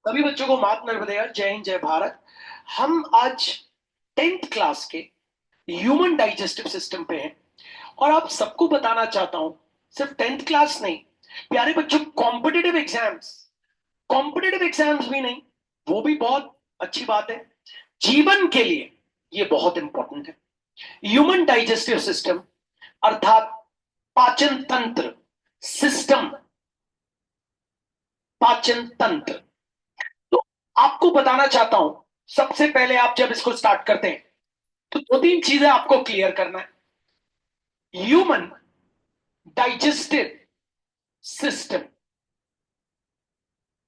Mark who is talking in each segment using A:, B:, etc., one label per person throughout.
A: सभी बच्चों को मात नर्मदेगा, जय हिंद, जय भारत। हम आज 10th क्लास के ह्यूमन डाइजेस्टिव सिस्टम पे हैं। और आप सबको बताना चाहता हूं, सिर्फ 10th क्लास नहीं, प्यारे बच्चों, कॉम्पिटिटिव एग्जाम्स भी नहीं, वो भी बहुत अच्छी बात है। जीवन के लिए ये बहुत इंपॉर्टेंट है। ह्यूमन डाइजेस्टिव सिस्टम अर्थात पाचन तंत्र, सिस्टम, पाचन तंत्र। तो आपको बताना चाहता हूं, सबसे पहले आप जब इसको स्टार्ट करते हैं तो दो तीन चीजें आपको क्लियर करना है। ह्यूमन डाइजेस्टिव सिस्टम,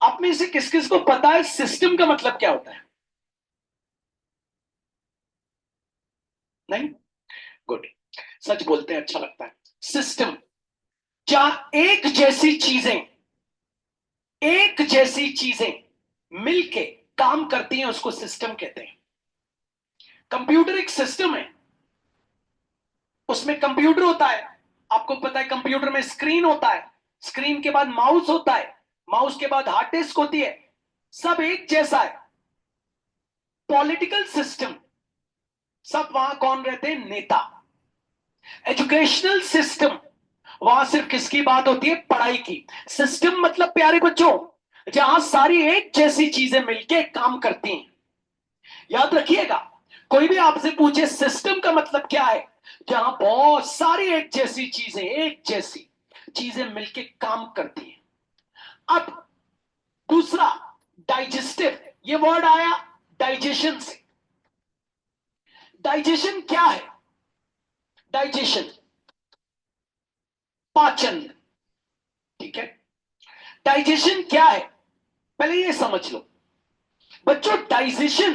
A: आप में से किस किस को पता है सिस्टम का मतलब क्या होता है? नहीं? गुड। सच बोलते हैं, अच्छा लगता है। सिस्टम जहां एक जैसी चीजें मिलके काम करती हैं, उसको सिस्टम कहते हैं। कंप्यूटर एक सिस्टम है, उसमें कंप्यूटर होता है। आपको पता है कंप्यूटर में स्क्रीन होता है, स्क्रीन के बाद माउस होता है, माउस के बाद हार्ड डिस्क होती है, सब एक जैसा है। पॉलिटिकल सिस्टम, सब वहां कौन रहते हैं? नेता। एजुकेशनल सिस्टम, वहां सिर्फ किसकी बात होती है? पढ़ाई की। सिस्टम मतलब प्यारे बच्चों, जहां सारी एक जैसी चीजें मिलके काम करती हैं। याद रखिएगा, कोई भी आपसे पूछे सिस्टम का मतलब क्या है, जहां बहुत सारी एक जैसी चीजें मिलके काम करती हैं। अब दूसरा, डाइजेस्टिव, ये वर्ड आया डाइजेशन से। डाइजेशन क्या है? डाइजेशन पाचन, ठीक है। डाइजेशन क्या है, पहले ये समझ लो बच्चों। डाइजेशन,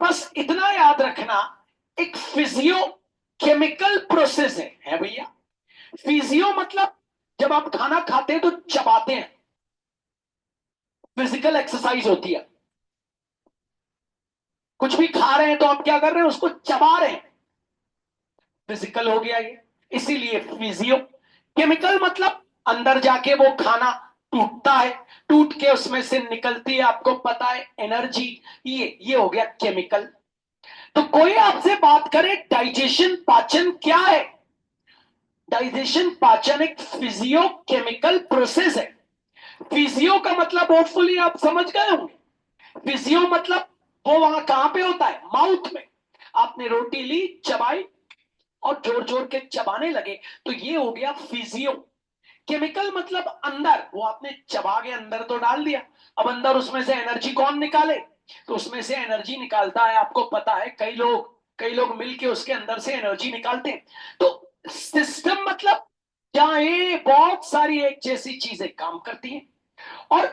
A: बस इतना याद रखना, एक फिजियो केमिकल प्रोसेस है भैया। फिजियो मतलब जब आप खाना खाते हैं तो चबाते हैं, फिजिकल एक्सरसाइज होती है। कुछ भी खा रहे हैं तो आप क्या कर रहे हैं? उसको चबा रहे हैं, फिजिकल हो गया ये। इसीलिए फिजियो। केमिकल मतलब अंदर जाके वो खाना टूटता है, टूट के उसमें से निकलती है, आपको पता है, एनर्जी। ये हो गया केमिकल। तो कोई आपसे बात करे डाइजेशन, पाचन क्या है? डाइजेशन, पाचन एक फिजियो केमिकल प्रोसेस है। फिजियो का मतलब होपफुली आप समझ गए होंगे। फिजियो मतलब वो वहां कहां पे होता है? माउथ में। आपने रोटी ली, चबाई और जोर जोर के चबाने लगे, तो ये हो गया फिजियो। केमिकल मतलब अंदर, वो आपने चबा के अंदर तो डाल दिया, अब अंदर उसमें से एनर्जी कौन निकाले? तो उसमें से एनर्जी निकालता है, आपको पता है, कई लोग मिलके उसके अंदर से एनर्जी निकालते हैं। तो सिस्टम मतलब जहां ये बहुत सारी एक जैसी चीजें काम करती हैं। और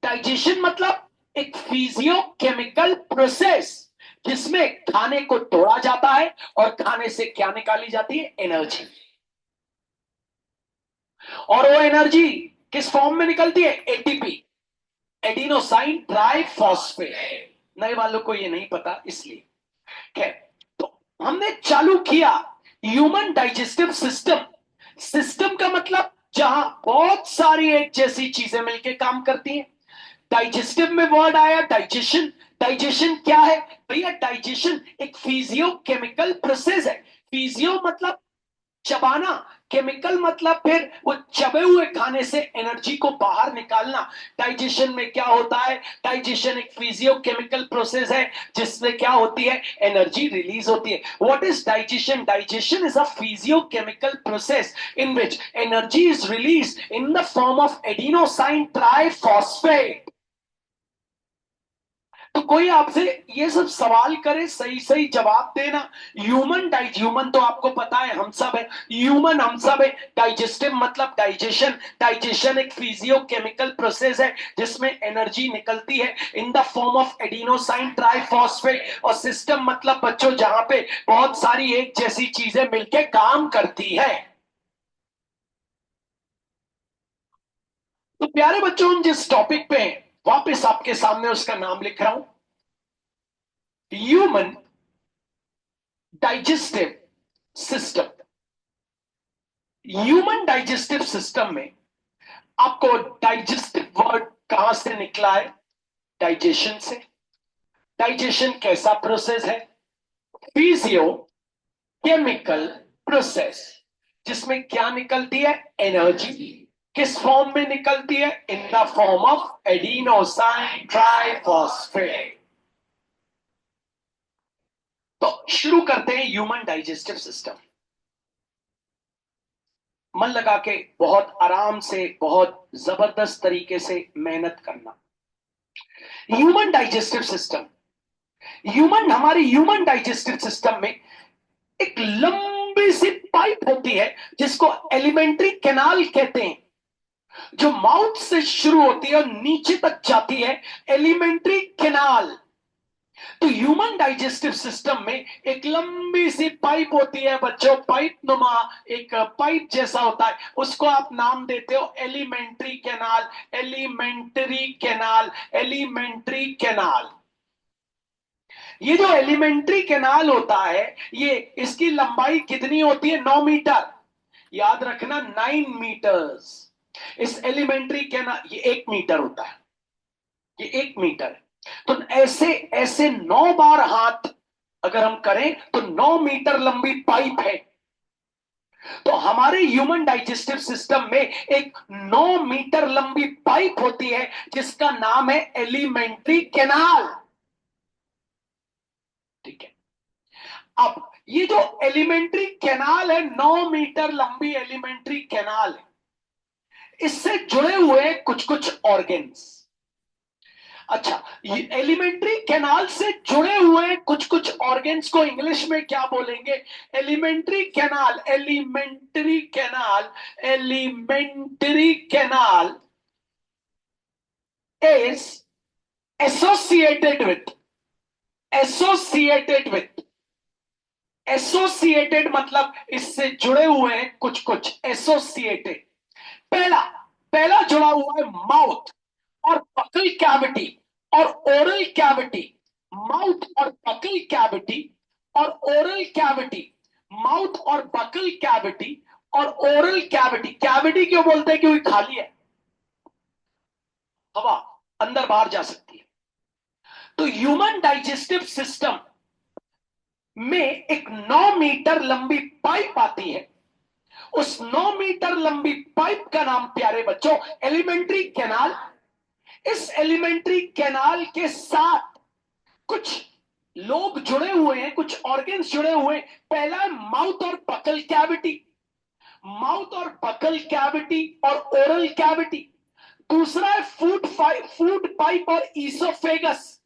A: डाइजेशन मतलब एक फिजियो केमिकल प्रोसेस, जिसमें खाने को तोड़ा जाता है और खाने से क्या निकाली जाती है? एनर्जी। और वो एनर्जी किस फॉर्म में निकलती है? ATP, adenosine try phosphate. नए वालों को ये नहीं पता, इसलिए। क्या? तो हमने चालू किया ह्यूमन डाइजेस्टिव सिस्टम। सिस्टम का मतलब जहां बहुत सारी एक जैसी चीजें मिलकर काम करती हैं। डाइजेस्टिव में वर्ड आया डाइजेशन। डाइजेशन क्या है भैया? डाइजेशन एक फिजियो केमिकल प्रोसेस है। फिजियो मतलब चबाना, केमिकल मतलब फिर वो चबे हुए खाने से एनर्जी को बाहर निकालना। डाइजेशन में क्या होता है? डाइजेशन एक फिजियो केमिकल प्रोसेस है, जिसमें क्या होती है? एनर्जी रिलीज होती है। What is digestion? Digestion is a physio chemical process in which energy is release in the form of adenosine triphosphate. तो कोई आपसे ये सब सवाल करे, सही सही जवाब देना। ह्यूमन तो आपको पता है हम सब है, ह्यूमन हम सब है। डाइजेस्टिव मतलब डाइजेशन। डाइजेशन एक फिजियो केमिकल प्रोसेस है, जिसमें एनर्जी निकलती है in the form of adenosine triphosphate. और सिस्टम मतलब बच्चों जहां पे बहुत सारी एक जैसी चीजें मिलकर काम करती है। तो प्यारे बच्चों, हम जिस टॉपिक पे हैं, वापस आपके सामने उसका नाम लिख रहा हूं, human digestive system. Human digestive system में आपको डाइजेस्टिव वर्ड कहां से निकला है? डाइजेशन से। डाइजेशन कैसा प्रोसेस है? फिजियो केमिकल प्रोसेस, जिसमें क्या निकलती है? एनर्जी। किस फॉर्म में निकलती है? In the form of adenosine triphosphate. तो शुरू करते हैं ह्यूमन डाइजेस्टिव सिस्टम। मन लगा के बहुत आराम से, बहुत जबरदस्त तरीके से मेहनत करना। ह्यूमन डाइजेस्टिव सिस्टम, हमारी ह्यूमन डाइजेस्टिव सिस्टम में एक लंबी सी पाइप होती है जिसको एलिमेंट्री कैनाल कहते हैं, जो माउथ से शुरू होती है और नीचे तक जाती है, एलिमेंट्री कैनाल। तो ह्यूमन डाइजेस्टिव सिस्टम में एक लंबी सी पाइप होती है बच्चों, पाइप नुमा एक पाइप जैसा होता है, उसको आप नाम देते हो alimentary canal. Alimentary canal, alimentary canal. ये जो एलिमेंट्री कैनाल होता है, ये इसकी लंबाई कितनी होती है? 9 मीटर। याद रखना, 9 मीटर्स। इस एलिमेंट्री कैनाल, ये 1 मीटर होता है, ये 1 मीटर। तो ऐसे ऐसे 9 बार हाथ अगर हम करें तो 9 मीटर लंबी पाइप है। तो हमारे ह्यूमन डाइजेस्टिव सिस्टम में एक 9 मीटर लंबी पाइप होती है जिसका नाम है एलिमेंट्री कैनाल। ठीक है। अब ये जो एलिमेंट्री कैनाल है, 9 मीटर लंबी एलिमेंट्री कैनाल है, इससे जुड़े हुए कुछ कुछ ऑर्गन्स। अच्छा, ये एलिमेंट्री कैनाल से जुड़े हुए कुछ कुछ ऑर्गन्स को इंग्लिश में क्या बोलेंगे? Alimentary canal, alimentary canal, alimentary canal is associated with, associated with, associated मतलब इससे जुड़े हुए हैं कुछ कुछ, एसोसिएटेड। पहला पहला जुड़ा हुआ है माउथ और बकल कैविटी और ओरल कैविटी। माउथ और बकल कैविटी और ओरल कैविटी, माउथ और बकल कैविटी और ओरल कैविटी। कैविटी क्यों बोलते हैं? क्योंकि खाली है, हवा अंदर बाहर जा सकती है। तो ह्यूमन डाइजेस्टिव सिस्टम में एक 9 मीटर लंबी पाइप आती है। उस 9 मीटर लंबी पाइप का नाम, प्यारे बच्चों, एलिमेंट्री कैनाल। इस एलिमेंट्री कैनाल के साथ कुछ लोग जुड़े हुए हैं, कुछ ऑर्गन्स जुड़े हुए हैं। पहला है माउथ और बकल कैविटी, माउथ और बकल कैविटी और ओरल कैविटी। दूसरा है फूड पाइप और ईसोफेगस,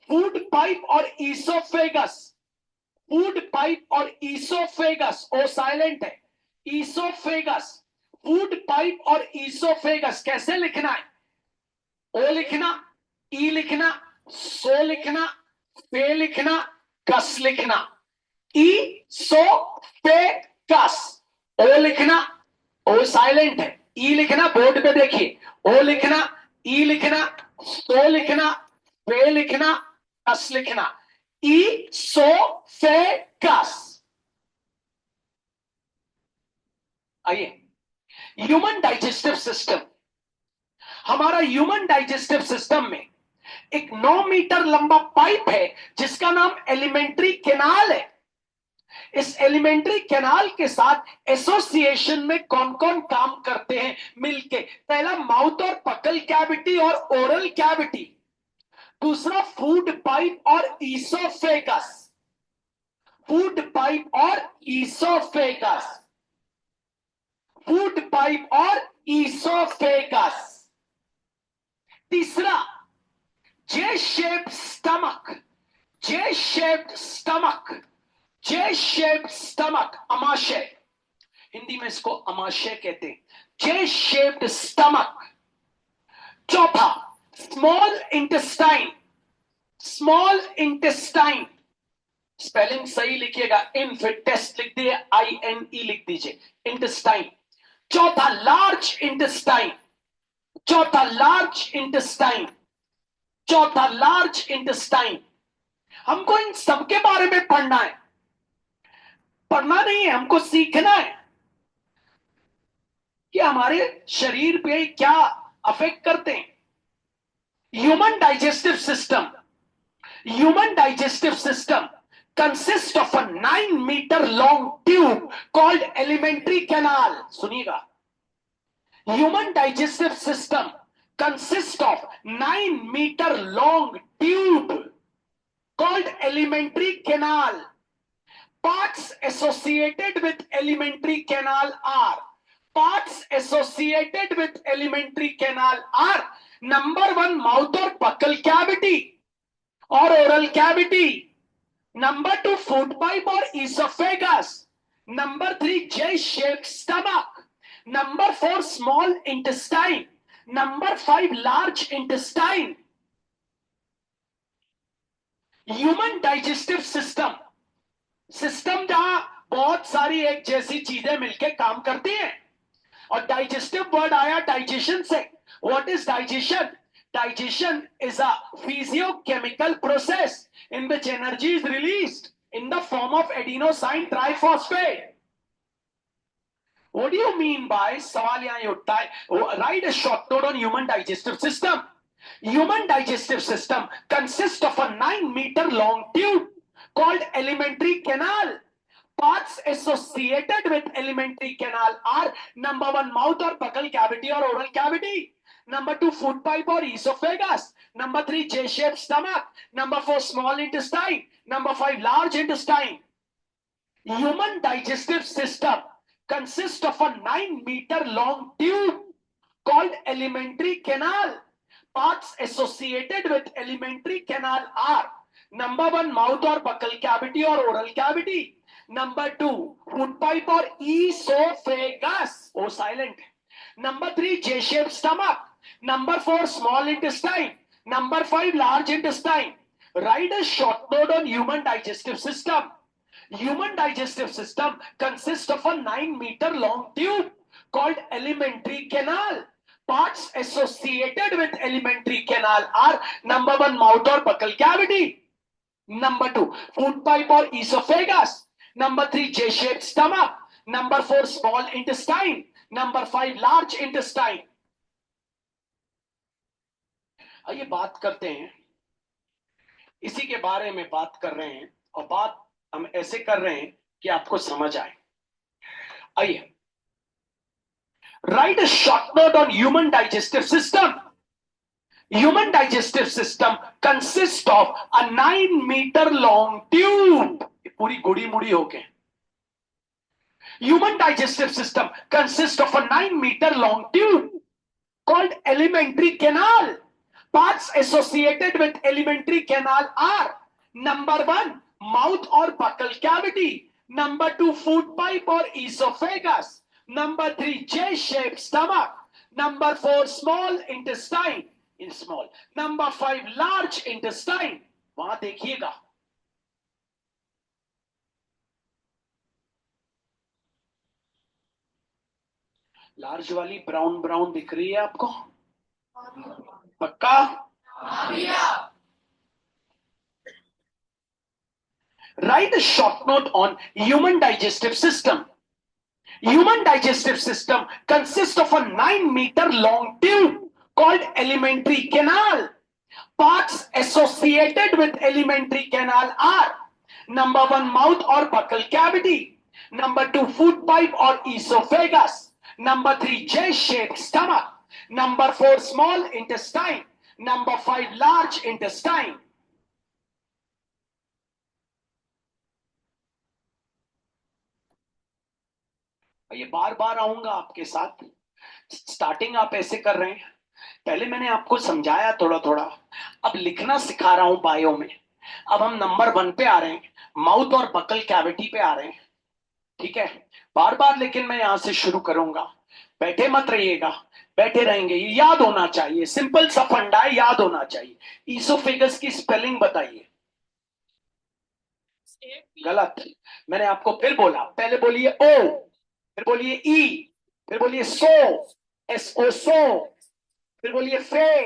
A: फूड पाइप और ईसोफेगस, फूड पाइप और ईसोफेगस। ओ साइलेंट है, ईसोफेगस, फूड पाइप और ईसोफेगस। कैसे लिखना है? ओ लिखना, ई लिखना, सो लिखना, फे लिखना, कस लिखना। ई सो फे कस। ओ लिखना, ओ साइलेंट है, ई लिखना, बोर्ड पे देखिए, ओ लिखना, ई लिखना, सो लिखना, फे लिखना, कस लिखना। ई सो फे कस। आइए, ह्यूमन डाइजेस्टिव सिस्टम, हमारा ह्यूमन डाइजेस्टिव सिस्टम में एक 9 मीटर लंबा पाइप है जिसका नाम एलिमेंट्री कैनाल है। इस एलिमेंट्री कैनाल के साथ एसोसिएशन में कौन कौन काम करते हैं मिलके? पहला माउथ और बकल कैविटी और ओरल कैविटी। दूसरा फूड पाइप और ईसोफेगस, फूड पाइप और ईसोफेगस, फूड पाइप और ईसोफेगस। तीसरा J shaped stomach, J shaped stomach, J shaped stomach, अमाशय, हिंदी में इसको अमाशय कहते हैं, जे शेप्ड स्टमक। चौथा small intestine, small intestine, spelling सही लिखिएगा, इन फिर टेस्ट लिख दिए, INE लिख दीजिए, इंटेस्टाइन। चौथा लार्ज इंटेस्टाइन, चौथा लार्ज इंटेस्टाइन, चौथा लार्ज इंटेस्टाइन। हमको इन सबके बारे में पढ़ना है, पढ़ना नहीं है, हमको सीखना है कि हमारे शरीर पे क्या अफेक्ट करते हैं। Human digestive system. Human digestive system consists of a 9-meter long tube called alimentary canal. सुनिएगा. Human digestive system consists of 9-meter long tube called alimentary canal. Parts associated with alimentary canal are. Parts associated with alimentary canal are. Number 1, mouth or buccal cavity or oral cavity. Number 2, food pipe or esophagus. Number 3, J-shaped stomach. Number 4, small intestine. Number 5, large intestine. Human digestive system. System जहां बहुत सारी एक जैसी चीजें मिलके काम करती हैं. और डाइजेस्टिव वर्ड आया डाइजेशन से. What is digestion? Digestion is a physiochemical process in which energy is released in the form of adenosine triphosphate. What do you mean by? सवाल यहाँ ये उठता है. Write a short note on human digestive system. Human digestive system consists of a 9-meter long tube called alimentary canal. Parts associated with alimentary canal are number 1, mouth or buccal cavity or oral cavity. Number 2, food pipe or esophagus. Number 3, J-shaped stomach. Number 4, small intestine. Number 5, large intestine. Human digestive system consists of a 9-meter long tube called alimentary canal. Parts associated with alimentary canal are number 1, mouth or buccal cavity or oral cavity. Number 2, food pipe or esophagus. Oh, silent. Number 3, J-shaped stomach. Number 4, small intestine. Number 5, large intestine. Write a short note on human digestive system. Human digestive system consists of a 9-meter long tube called alimentary canal. Parts associated with alimentary canal are number 1, mouth or buccal cavity. Number 2, food pipe or esophagus. Number 3, J-shaped stomach. Number 4, small intestine. Number 5, large intestine. आइए बात करते हैं. इसी के बारे में बात कर रहे हैं और बात हम ऐसे कर रहे हैं कि आपको समझ आए. आइए. Write a short note on human digestive system. Human digestive system consists of a 9-meter long tube. पूरी गुड़ी मुड़ी होके. Human digestive system consists of a 9-meter long tube called alimentary canal. Parts associated with alimentary canal are number 1, mouth or buccal cavity. Number 2, food pipe or esophagus. Number 3, J-shaped stomach. Number 4, small intestine. In small. Number 5, large intestine. वहां देखिएगा. Large वाली brown brown दिख रही है आपको? पक्का? Write a short note on human digestive system. Human digestive system consists of a 9-meter long tube called alimentary canal. Parts associated with alimentary canal are number 1, mouth or buccal cavity. Number 2, food pipe or esophagus. Number 3, J-shaped stomach. Number 4, small intestine. Number 5, large intestine. ये बार बार आऊंगा आपके साथ. Starting आप ऐसे कर रहे हैं. पहले मैंने आपको समझाया थोड़ा थोड़ा. अब लिखना सिखा रहा हूं बायो में. अब हम नंबर 1 पे आ रहे हैं. माउथ और बकल कैविटी पे आ रहे हैं. ठीक है. बार बार लेकिन मैं यहां से शुरू करूंगा. बैठे मत रहिएगा. बैठे रहेंगे. ये याद होना चाहिए. सिंपल सा फंडा है, याद होना चाहिए. ईसोफेगस की स्पेलिंग बताइए. गलत. मैंने आपको फिर बोला. पहले बोलिए ओ, फिर बोलिए ई, फिर बोलिए सो, एस ओ सो, फिर बोलिए फे,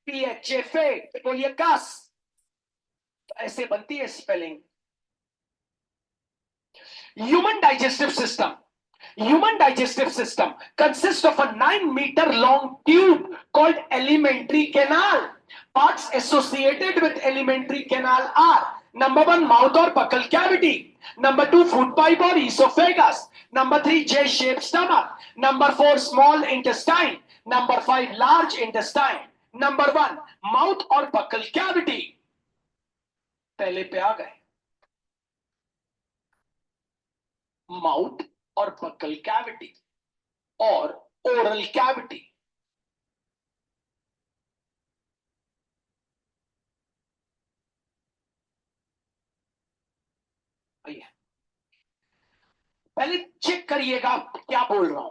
A: पी एच ए फे, फिर बोलिए कस. तो ऐसे बनती है spelling. Human digestive system Human digestive system consists of a 9-meter long tube called alimentary canal. Parts associated with alimentary canal are: number 1, mouth or buccal cavity; number 2, food pipe or esophagus; number 3, J-shaped stomach; number 4, small intestine; number 5, large intestine. number 1, mouth और buccal cavity. पहले पे आ गए, mouth और buccal cavity और oral cavity. पहले check करिएगा क्या बोल रहा हूं।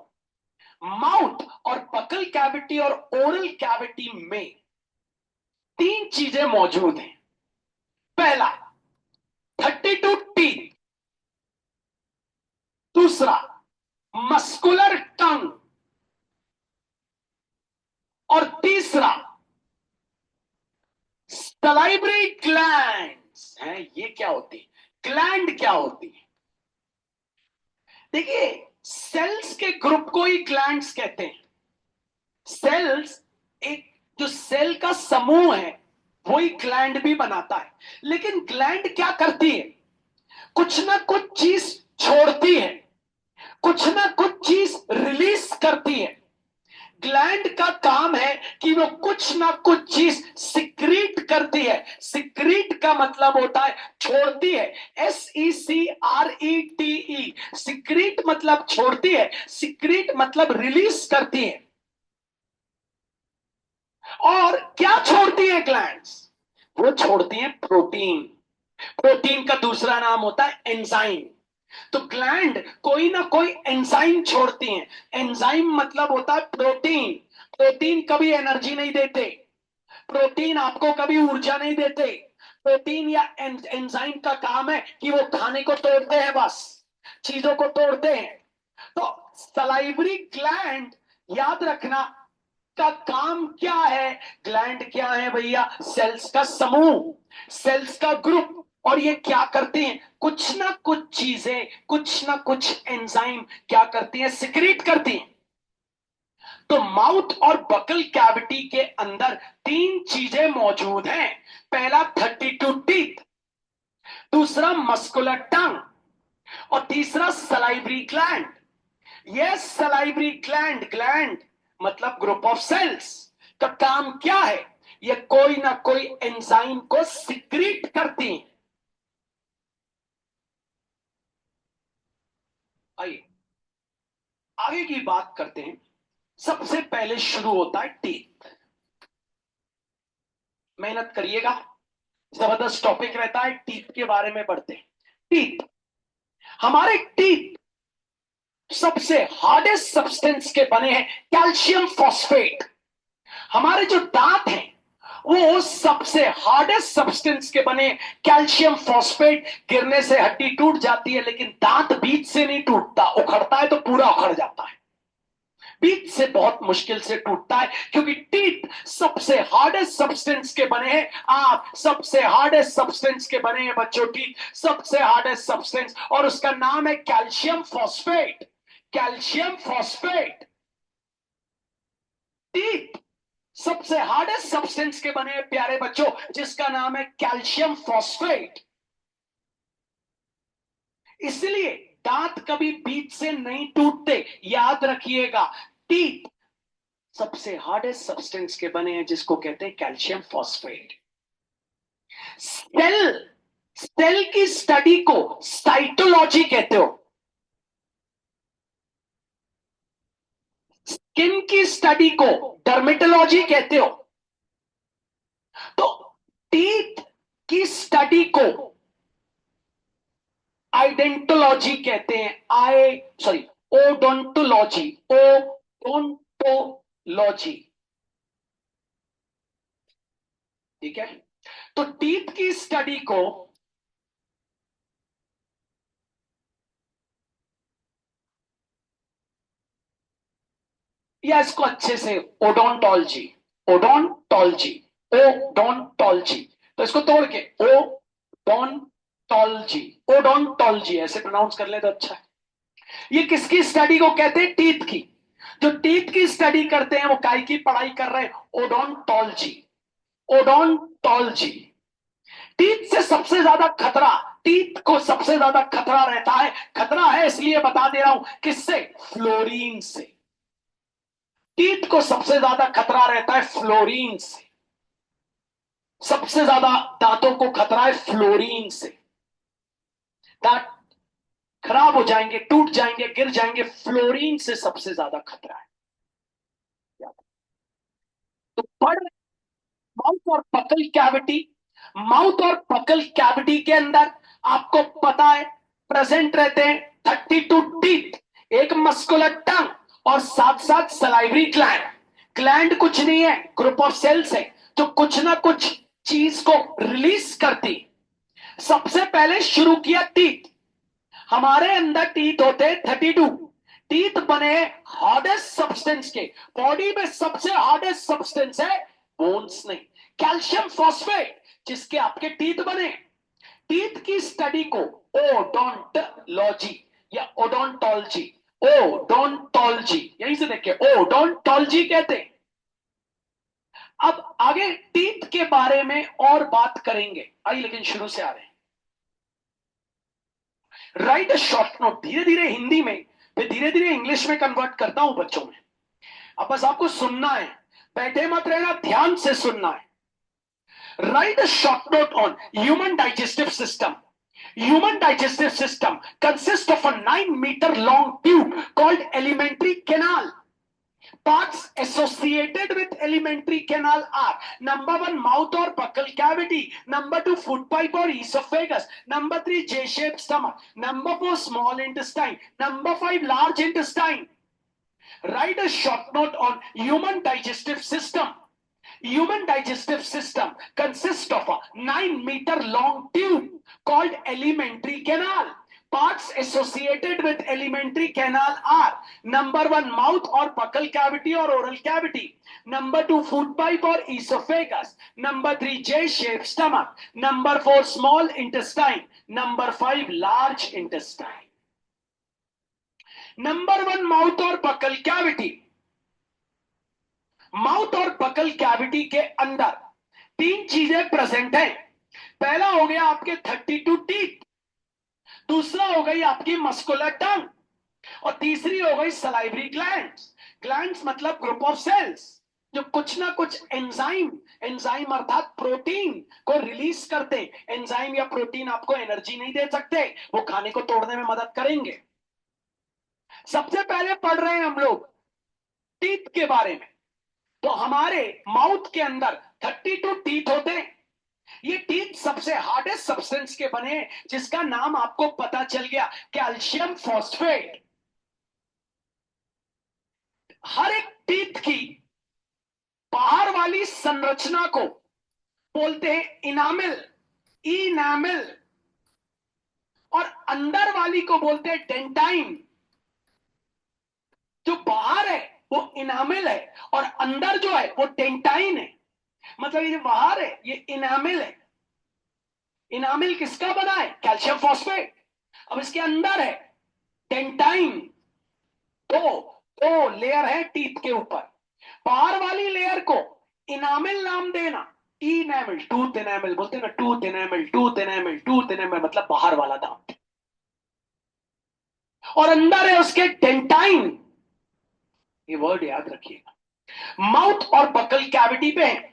A: माउथ और बकल कैविटी और ओरल कैविटी में 3 चीजें मौजूद हैं। पहला, 32 टीथ; दूसरा, मस्कुलर टंग; और तीसरा, सलाइवरी ग्लैंड्स है। ये क्या होती है? ग्लैंड क्या होती है? देखिए, सेल्स के ग्रुप को ही ग्लैंड्स कहते हैं। सेल्स, एक जो सेल का समूह है वही ग्लैंड भी बनाता है। लेकिन ग्लैंड क्या करती है? कुछ ना कुछ चीज छोड़ती है, कुछ ना कुछ चीज रिलीज करती है। ग्लैंड का काम है कि वो कुछ ना कुछ चीज सिक्रीट करती है। सिक्रीट का मतलब होता है छोड़ती है। SECRETE, सिक्रीट मतलब छोड़ती है, सिक्रीट मतलब रिलीज करती है। और क्या छोड़ती है ग्लैंड्स? वो छोड़ती है प्रोटीन। प्रोटीन का दूसरा नाम होता है एंजाइम। तो ग्लैंड कोई ना कोई एंजाइम छोड़ती हैं। एंजाइम मतलब होता है प्रोटीन। प्रोटीन कभी एनर्जी नहीं देते, प्रोटीन आपको कभी ऊर्जा नहीं देते। प्रोटीन या एंजाइम का काम है कि वो खाने को तोड़ते हैं, बस चीजों को तोड़ते हैं। तो सलाइवरी ग्लैंड, याद रखना, का काम क्या है? ग्लैंड क्या है भैया? सेल्स का समूह, सेल्स का ग्रुप। और ये क्या करती हैं? कुछ ना कुछ चीजें, कुछ ना कुछ एंजाइम क्या करती हैं? सिक्रीट करती हैं। तो माउथ और बकल कैविटी के अंदर 3 चीजें मौजूद हैं। पहला, 32 टीथ; दूसरा, मस्कुलर टंग; और तीसरा, सलाइवरी ग्लैंड। यह सलाइवरी ग्लैंड, ग्लैंड मतलब ग्रुप ऑफ सेल्स, का काम क्या है? ये कोई ना कोई एंजाइम को सिक्रीट करती हैं। आइए आगे की बात करते हैं। सबसे पहले शुरू होता है टीथ। मेहनत करिएगा, जबरदस्त टॉपिक रहता है। टीथ के बारे में पढ़ते हैं। टीथ, हमारे टीथ सबसे हार्डेस्ट सब्सटेंस के बने हैं, कैल्शियम फॉस्फेट। हमारे जो दांत हैं वो सबसे हार्डेस्ट सब्सटेंस के बने, कैल्शियम फॉस्फेट। गिरने से हड्डी टूट जाती है लेकिन दांत बीच से नहीं टूटता, उखड़ता है तो पूरा उखड़ जाता है, बीच से बहुत मुश्किल से टूटता है, क्योंकि टीथ सबसे हार्डेस्ट सब्सटेंस के बने हैं। आप सबसे हार्डेस्ट सब्सटेंस के बने हैं बच्चों, टीथ सबसे हार्डेस्ट सब्सटेंस, और उसका नाम है calcium phosphate. Calcium phosphate. Teeth सबसे हार्डेस्ट सब्सटेंस के बने हैं प्यारे बच्चों, जिसका नाम है कैल्शियम फॉस्फेट। इसलिए दांत कभी बीच से नहीं टूटते, याद रखिएगा। टीथ सबसे हार्डेस्ट सब्सटेंस के बने हैं जिसको कहते हैं कैल्शियम फॉस्फेट। सेल, सेल की स्टडी को साइटोलॉजी कहते हो। स्किन की स्टडी को डर्मेटोलॉजी कहते हो। तो टीथ की स्टडी को आइडेंटोलॉजी कहते हैं। Odontology, odontology. ठीक है, तो टीथ की स्टडी को या इसको अच्छे से ओडोंटोलॉजी, ओडोंटोलॉजी, ओडोंटोलॉजी। तो इसको तोड़ के ओडोंटोलॉजी, ओडोंटोलॉजी ऐसे प्रोनाउंस कर ले तो अच्छा है। ये किसकी स्टडी को कहते हैं? टीथ की। जो टीथ की स्टडी करते हैं वो काय की पढ़ाई कर रहे हैं? ओडोंटोलॉजी। ओडोंटोलॉजी। टीथ से सबसे ज्यादा खतरा, टीथ को सबसे ज्यादा खतरा रहता है, खतरा है इसलिए बता दे रहा हूं, किससे? फ्लोरीन से। टीथ को सबसे ज्यादा खतरा रहता है फ्लोरीन से। सबसे ज्यादा दांतों को खतरा है फ्लोरीन से। दांत खराब हो जाएंगे, टूट जाएंगे, गिर जाएंगे, फ्लोरीन से सबसे ज्यादा खतरा है। तो पढ़, माउथ और पकल कैविटी, माउथ और पकल कैविटी के अंदर आपको पता है प्रेजेंट रहते हैं 32 टीथ, एक मस्कुलर टंग और साथ साथ सलाइवरी ग्लैंड। ग्लैंड कुछ नहीं है, ग्रुप ऑफ सेल्स है जो कुछ ना कुछ चीज को रिलीज करती। सबसे पहले शुरू किया टीथ। हमारे अंदर टीथ होते हैं 32। टीथ बने हार्डेस्ट सब्सटेंस के। बॉडी में सबसे हार्डेस्ट सब्सटेंस है बोन्स नहीं, कैल्शियम फॉस्फेट, जिसके आपके टीथ बने। टीथ की स्टडी को ओडोंटोलॉजी या ओडोंटोलॉजी, ओडोंटोलॉजी यहीं से देखिए ओडोंटोलॉजी कहते हैं। अब आगे टीथ के बारे में और बात करेंगे, आइए लेकिन शुरू से आ रहे हैं। राइट अ शॉर्ट नोट, धीरे धीरे हिंदी में, फिर धीरे धीरे इंग्लिश में कन्वर्ट करता हूं बच्चों में। अब बस आपको सुनना है, बैठे मत रहना, ध्यान से सुनना है। Write a short note on human digestive system. Human digestive system consists of a 9-meter long tube called alimentary canal. Parts associated with alimentary canal are: number 1, mouth or buccal cavity; number 2, food pipe or esophagus; number 3, J-shaped stomach; number 4, small intestine; number 5, large intestine. Write a short note on human digestive system. Human digestive system consists of a 9-meter long tube called alimentary canal. Parts associated with alimentary canal are: number 1, mouth or buccal cavity or oral cavity; number 2, food pipe or esophagus; number 3, J-shaped stomach; number 4, small intestine; number 5, large intestine. Number 1, mouth or buccal cavity. Mouth और buccal cavity के अंदर 3 चीजें present हैं। पहला हो गया आपके 32 teeth, दूसरा हो गई आपकी मस्कुलर टंग, और तीसरी हो गई सलाइवरी ग्लैंड्स। ग्लैंड्स मतलब ग्रुप ऑफ सेल्स जो कुछ ना कुछ एंजाइम, एंजाइम अर्थात प्रोटीन को रिलीज करते। एंजाइम या प्रोटीन आपको एनर्जी नहीं दे सकते, वो खाने को तोड़ने में मदद करेंगे। सबसे पहले पढ़ रहे हैं हम लोग टीथ के बारे में। तो हमारे माउथ के अंदर 32 टीथ होते हैं। ये टीथ सबसे हार्डेस्ट सब्सटेंस के बने हैं, जिसका नाम आपको पता चल गया, कैल्शियम फॉस्फेट। हर एक टीथ की बाहर वाली संरचना को बोलते हैं इनामिल, इनामिल, और अंदर वाली को बोलते हैं डेंटाइन। जो बाहर है वो इनामिल है और अंदर जो है वो डेंटाइन है। मतलब ये बाहर है ये इनामिल है। इनामिल किसका बना है? Calcium phosphate. अब इसके अंदर है डेंटाइन। दो लेयर है टीथ के ऊपर। बाहर वाली लेयर को इनामिल नाम देना, इनामिल, टूथ इनामिल बोलते हैं ना, tooth enamel, tooth enamel, tooth enamel मतलब बाहर वाला दांत। और अंदर है उसके डेंटाइन। ये वर्ड याद रखिएगा। माउथ और बकल कैविटी पे है।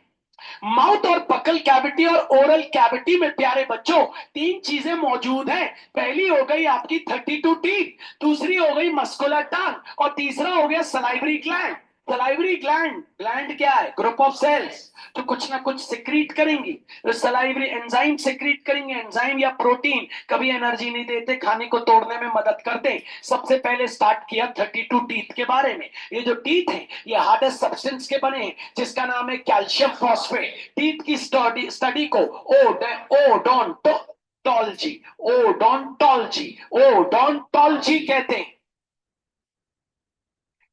A: माउथ और बकल कैविटी और ओरल कैविटी में प्यारे बच्चों 3 चीजें मौजूद हैं। पहली हो गई आपकी 32 टीथ, दूसरी हो गई मस्कुलर टंग, और तीसरा हो गया salivary gland. Salivary gland, gland क्या है? ग्रुप ऑफ सेल्स जो कुछ ना कुछ सिक्रीट करेंगी। तो सलाइवरी एंजाइम सिक्रीट करेंगे। एंजाइम या प्रोटीन कभी एनर्जी नहीं देते, खाने को तोड़ने में मदद करते। सबसे पहले स्टार्ट किया 32 टीथ के बारे में। ये जो टीथ है ये हार्डेस्ट सब्सटेंस के बने हैं, जिसका नाम है कैल्शियम फॉस्फेट। टीथ की स्टडी को ओडोंटोलॉजी, ओडोंटोलॉजी, ओडोंटोलॉजी कहते हैं।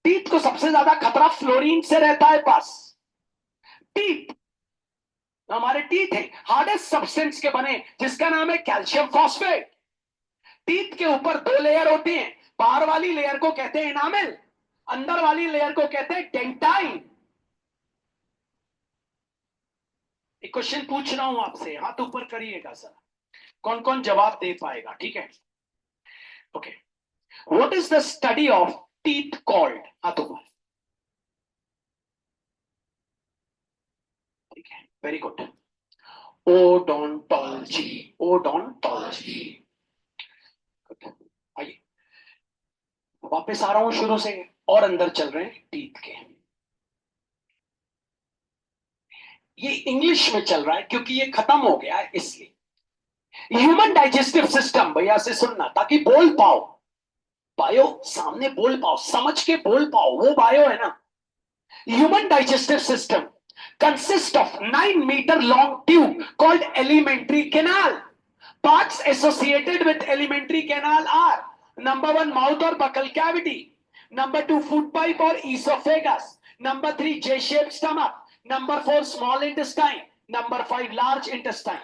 A: टीथ को सबसे ज्यादा खतरा फ्लोरीन से रहता है पास। टीथ, हमारे टीथ है हार्डेस्ट सब्सटेंस के बने, जिसका नाम है कैल्शियम फॉस्फेट। टीथ के ऊपर 2 लेयर होती हैं। बाहर वाली लेयर को कहते हैं इनामिल, अंदर वाली लेयर को कहते हैं डेंटाइन। एक क्वेश्चन पूछ रहा हूं आपसे, हाथ ऊपर करिएगा सर, कौन कौन जवाब दे पाएगा, ठीक है? Okay, what is the study of teeth called? हाथ ऊपर, ठीक है, वेरी गुड। Odontology, odontology. आइए वापस आ रहा हूं शुरू से और अंदर चल रहे हैं टीथ के। ये इंग्लिश में चल रहा है क्योंकि ये खत्म हो गया है, इसलिए। ह्यूमन डाइजेस्टिव सिस्टम, भैया से सुनना ताकि बोल पाओ, बायो सामने बोल पाओ, समझ के बोल पाओ, वो बायो है ना। Human digestive system consist of 9 metre long tube called alimentary canal. Parts associated with alimentary canal are number 1 mouth और buccal cavity, number 2 food pipe और oesophagus, number 3 J shape stomach, number 4 small intestine, number 5 large intestine.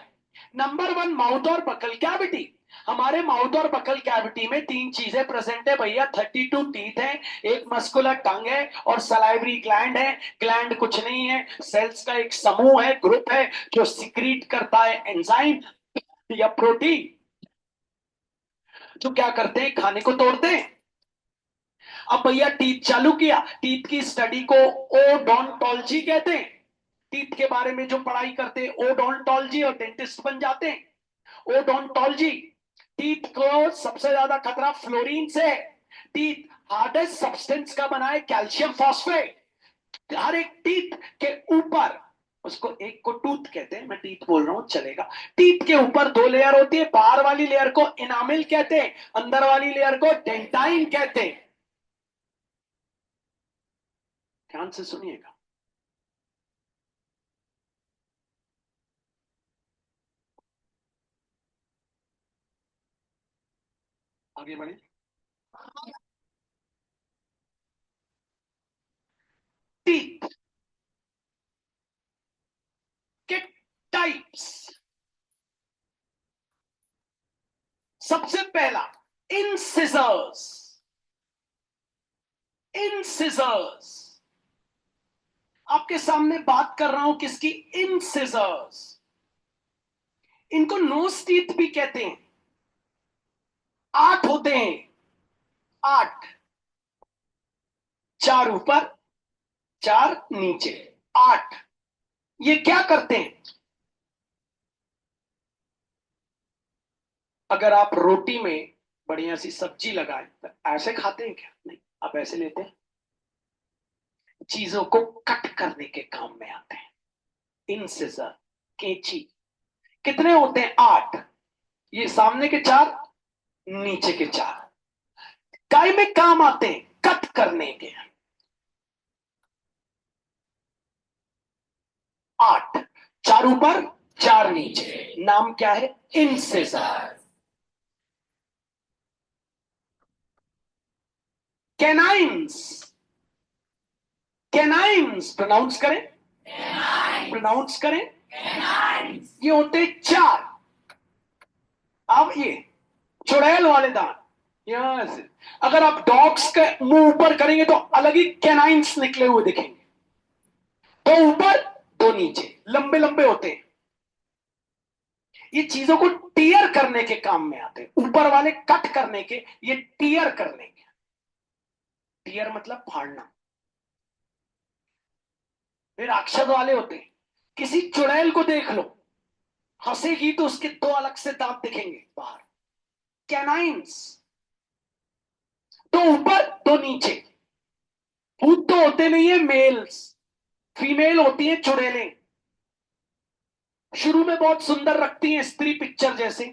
A: Number 1 mouth और buccal cavity. हमारे mouth और buccal cavity में 3 चीजें present है भैया, 32 teeth है, एक मस्कुलर टंग है और सलाइवरी ग्लैंड है। ग्लैंड कुछ नहीं है, सेल्स का एक समूह है, ग्रुप है, जो सिक्रीट करता है एंजाइम या प्रोटीन, जो क्या करते हैं, खाने को तोड़ते हैं। अब भैया टीथ चालू किया, टीथ की स्टडी को ओडोंटोलॉजी कहते हैं। टीथ के बारे में जो पढ़ाई करते हैं ओडोंटोलॉजी, और डेंटिस्ट बन जाते हैं। ओडोंटोलॉजी, टीथ को सबसे ज्यादा खतरा फ्लोरीन से है। टीथ हार्डेस्ट सब्सटेंस का बना है, कैल्शियम फॉस्फेट। हर एक टीथ के ऊपर, उसको एक को टूथ कहते हैं, मैं टीथ बोल रहा हूं चलेगा। टीथ के ऊपर 2 लेयर होती है, बाहर वाली लेयर को इनामिल कहते हैं, अंदर वाली लेयर को डेंटाइन कहते हैं। ध्यान से सुनिएगा। आगे बढ़े। टीथ के टाइप्स, सबसे पहला इंसिजर्स। इंसिजर्स, आपके सामने बात कर रहा हूं किसकी? इंसिजर्स। इनको नोज टीथ भी कहते हैं। 8 होते हैं, 8, 4 ऊपर 4 नीचे, 8। ये क्या करते हैं? अगर आप रोटी में बढ़िया सी सब्जी लगाए तो ऐसे खाते हैं क्या? नहीं, आप ऐसे लेते हैं, चीजों को कट करने के काम में आते हैं। इंसिजर, कैंची। कितने होते हैं? 8। ये सामने के 4, नीचे के 4, काय में काम आते हैं? कट करने के। 8, 4 ऊपर 4 नीचे, नाम क्या है? इंसिजर। कैनाइंस, कैनाइंस प्रोनाउंस करें, प्रोनाउंस करें। ये होते 4। अब ये चुड़ैल वाले दांत, यहां से अगर आप डॉग्स के मुंह ऊपर करेंगे तो अलग ही कैनाइंस निकले हुए दिखेंगे। 2 ऊपर 2 नीचे, लंबे लंबे होते हैं। ये चीजों को टीयर करने के काम में आते हैं। ऊपर वाले कट करने के, ये टीयर करने के। टीयर मतलब फाड़ना। फिर राक्षस वाले होते हैं। किसी चुड़ैल को देख लो, हंसेगी तो उसके 2 अलग से दांत दिखेंगे बाहर, कैनाइंस। 2 ऊपर 2 नीचे। भूत तो होते नहीं है मेल्स, फीमेल होती है चुड़ैलें। शुरू में बहुत सुंदर रखती हैं, स्त्री पिक्चर जैसे,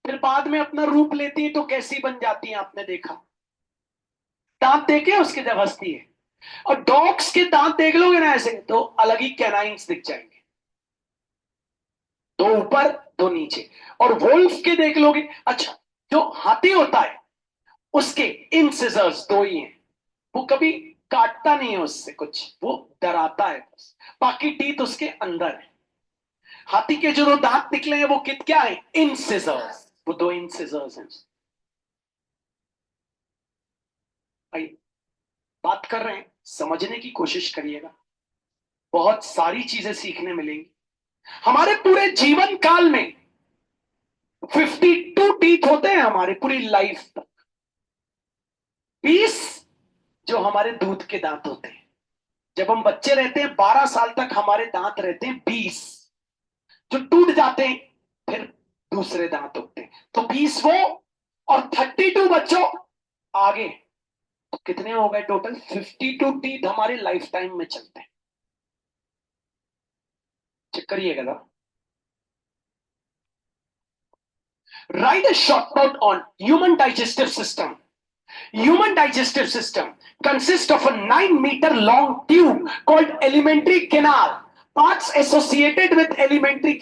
A: फिर बाद में अपना रूप लेती है तो कैसी बन जाती है, आपने देखा? दांत देखे उसके जब हंसती है। और डॉग्स के दांत देख लोगे ना ऐसे, तो अलग ही कैनाइंस दिख जाएंगे, 2 ऊपर 2 नीचे। और वोल्फ के देख लोगे, अच्छा, जो हाथी होता है उसके इंसिजर्स 2 ही हैं, वो कभी काटता नहीं है उससे कुछ, वो डराता है बस, बाकी टीथ उसके अंदर है। हाथी के जो 2 दांत निकले हैं वो क्या है? इंसिजर्स, वो 2 इंसिजर्स हैं। भाई बात कर रहे हैं, समझने की कोशिश करिएगा, बहुत सारी चीजें सीखने मिलेंगी। हमारे पूरे जीवन काल में 52 टीथ होते हैं हमारे पूरी लाइफ तक। 20 जो हमारे दूध के दांत होते हैं, जब हम बच्चे रहते हैं 12 साल तक हमारे दांत रहते हैं 20, जो टूट जाते हैं फिर दूसरे दांत उगते हैं, तो 20 वो, और 32 बच्चों आगे, तो कितने हो गए टोटल? 52 टीथ हमारे लाइफ टाइम में चलते हैं। चेक करिएगा ना। Right a short note on human digestive system. Human digestive system consists of a 9-meter long tube called alimentary canal. Parts associated with alimentary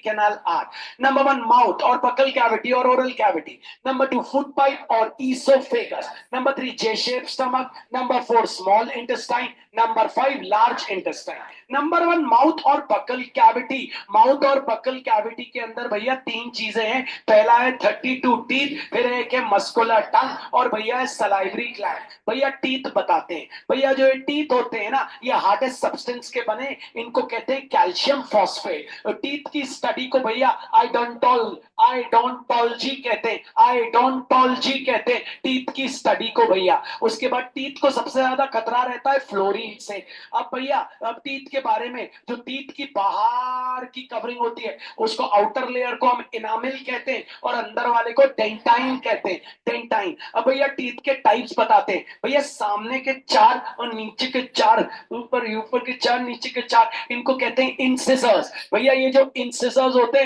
A: canal are: number one, mouth or buccal cavity or oral cavity; number two, food pipe or esophagus; number three, J-shaped stomach; number four, small intestine; number five, large intestine. Number one, mouth और buccal cavity. Mouth और buccal cavity के अंदर भैया तीन चीजें हैं। पहला है 32 टीथ, फिर एक है मस्कुलर टंग, और भैया है सलाइवरी ग्लैंड। भैया टीथ बताते हैं। भैया जो ये टीथ होते हैं ना, ये हार्डेस्ट सब्सटेंस के बने, इनको कहते हैं कैल्शियम फॉस्फेट। टीथ की स्टडी को भैया आइडोंटोलॉजी कहते हैं। आइडोंटोलॉजी कहते हैं टीथ की स्टडी को भैया। उसके बाद टीथ को सबसे ज्यादा खतरा रहता है फ्लोरीन से। अब भैया, अब टीथ के बारे में, जो टीथ की बाहर की कवरिंग होती है उसको, आउटर लेयर को हम इनामिल कहते हैं, और अंदर वाले को डेंटाइन कहते हैं। डेंटाइन। अब भैया टीथ के टाइप्स बताते हैं। भैया सामने के 4 और नीचे के 4, ऊपर के 4 नीचे के 4, इनको कहते हैं इंसिजर्स। भैया ये जो इंसिजर्स होते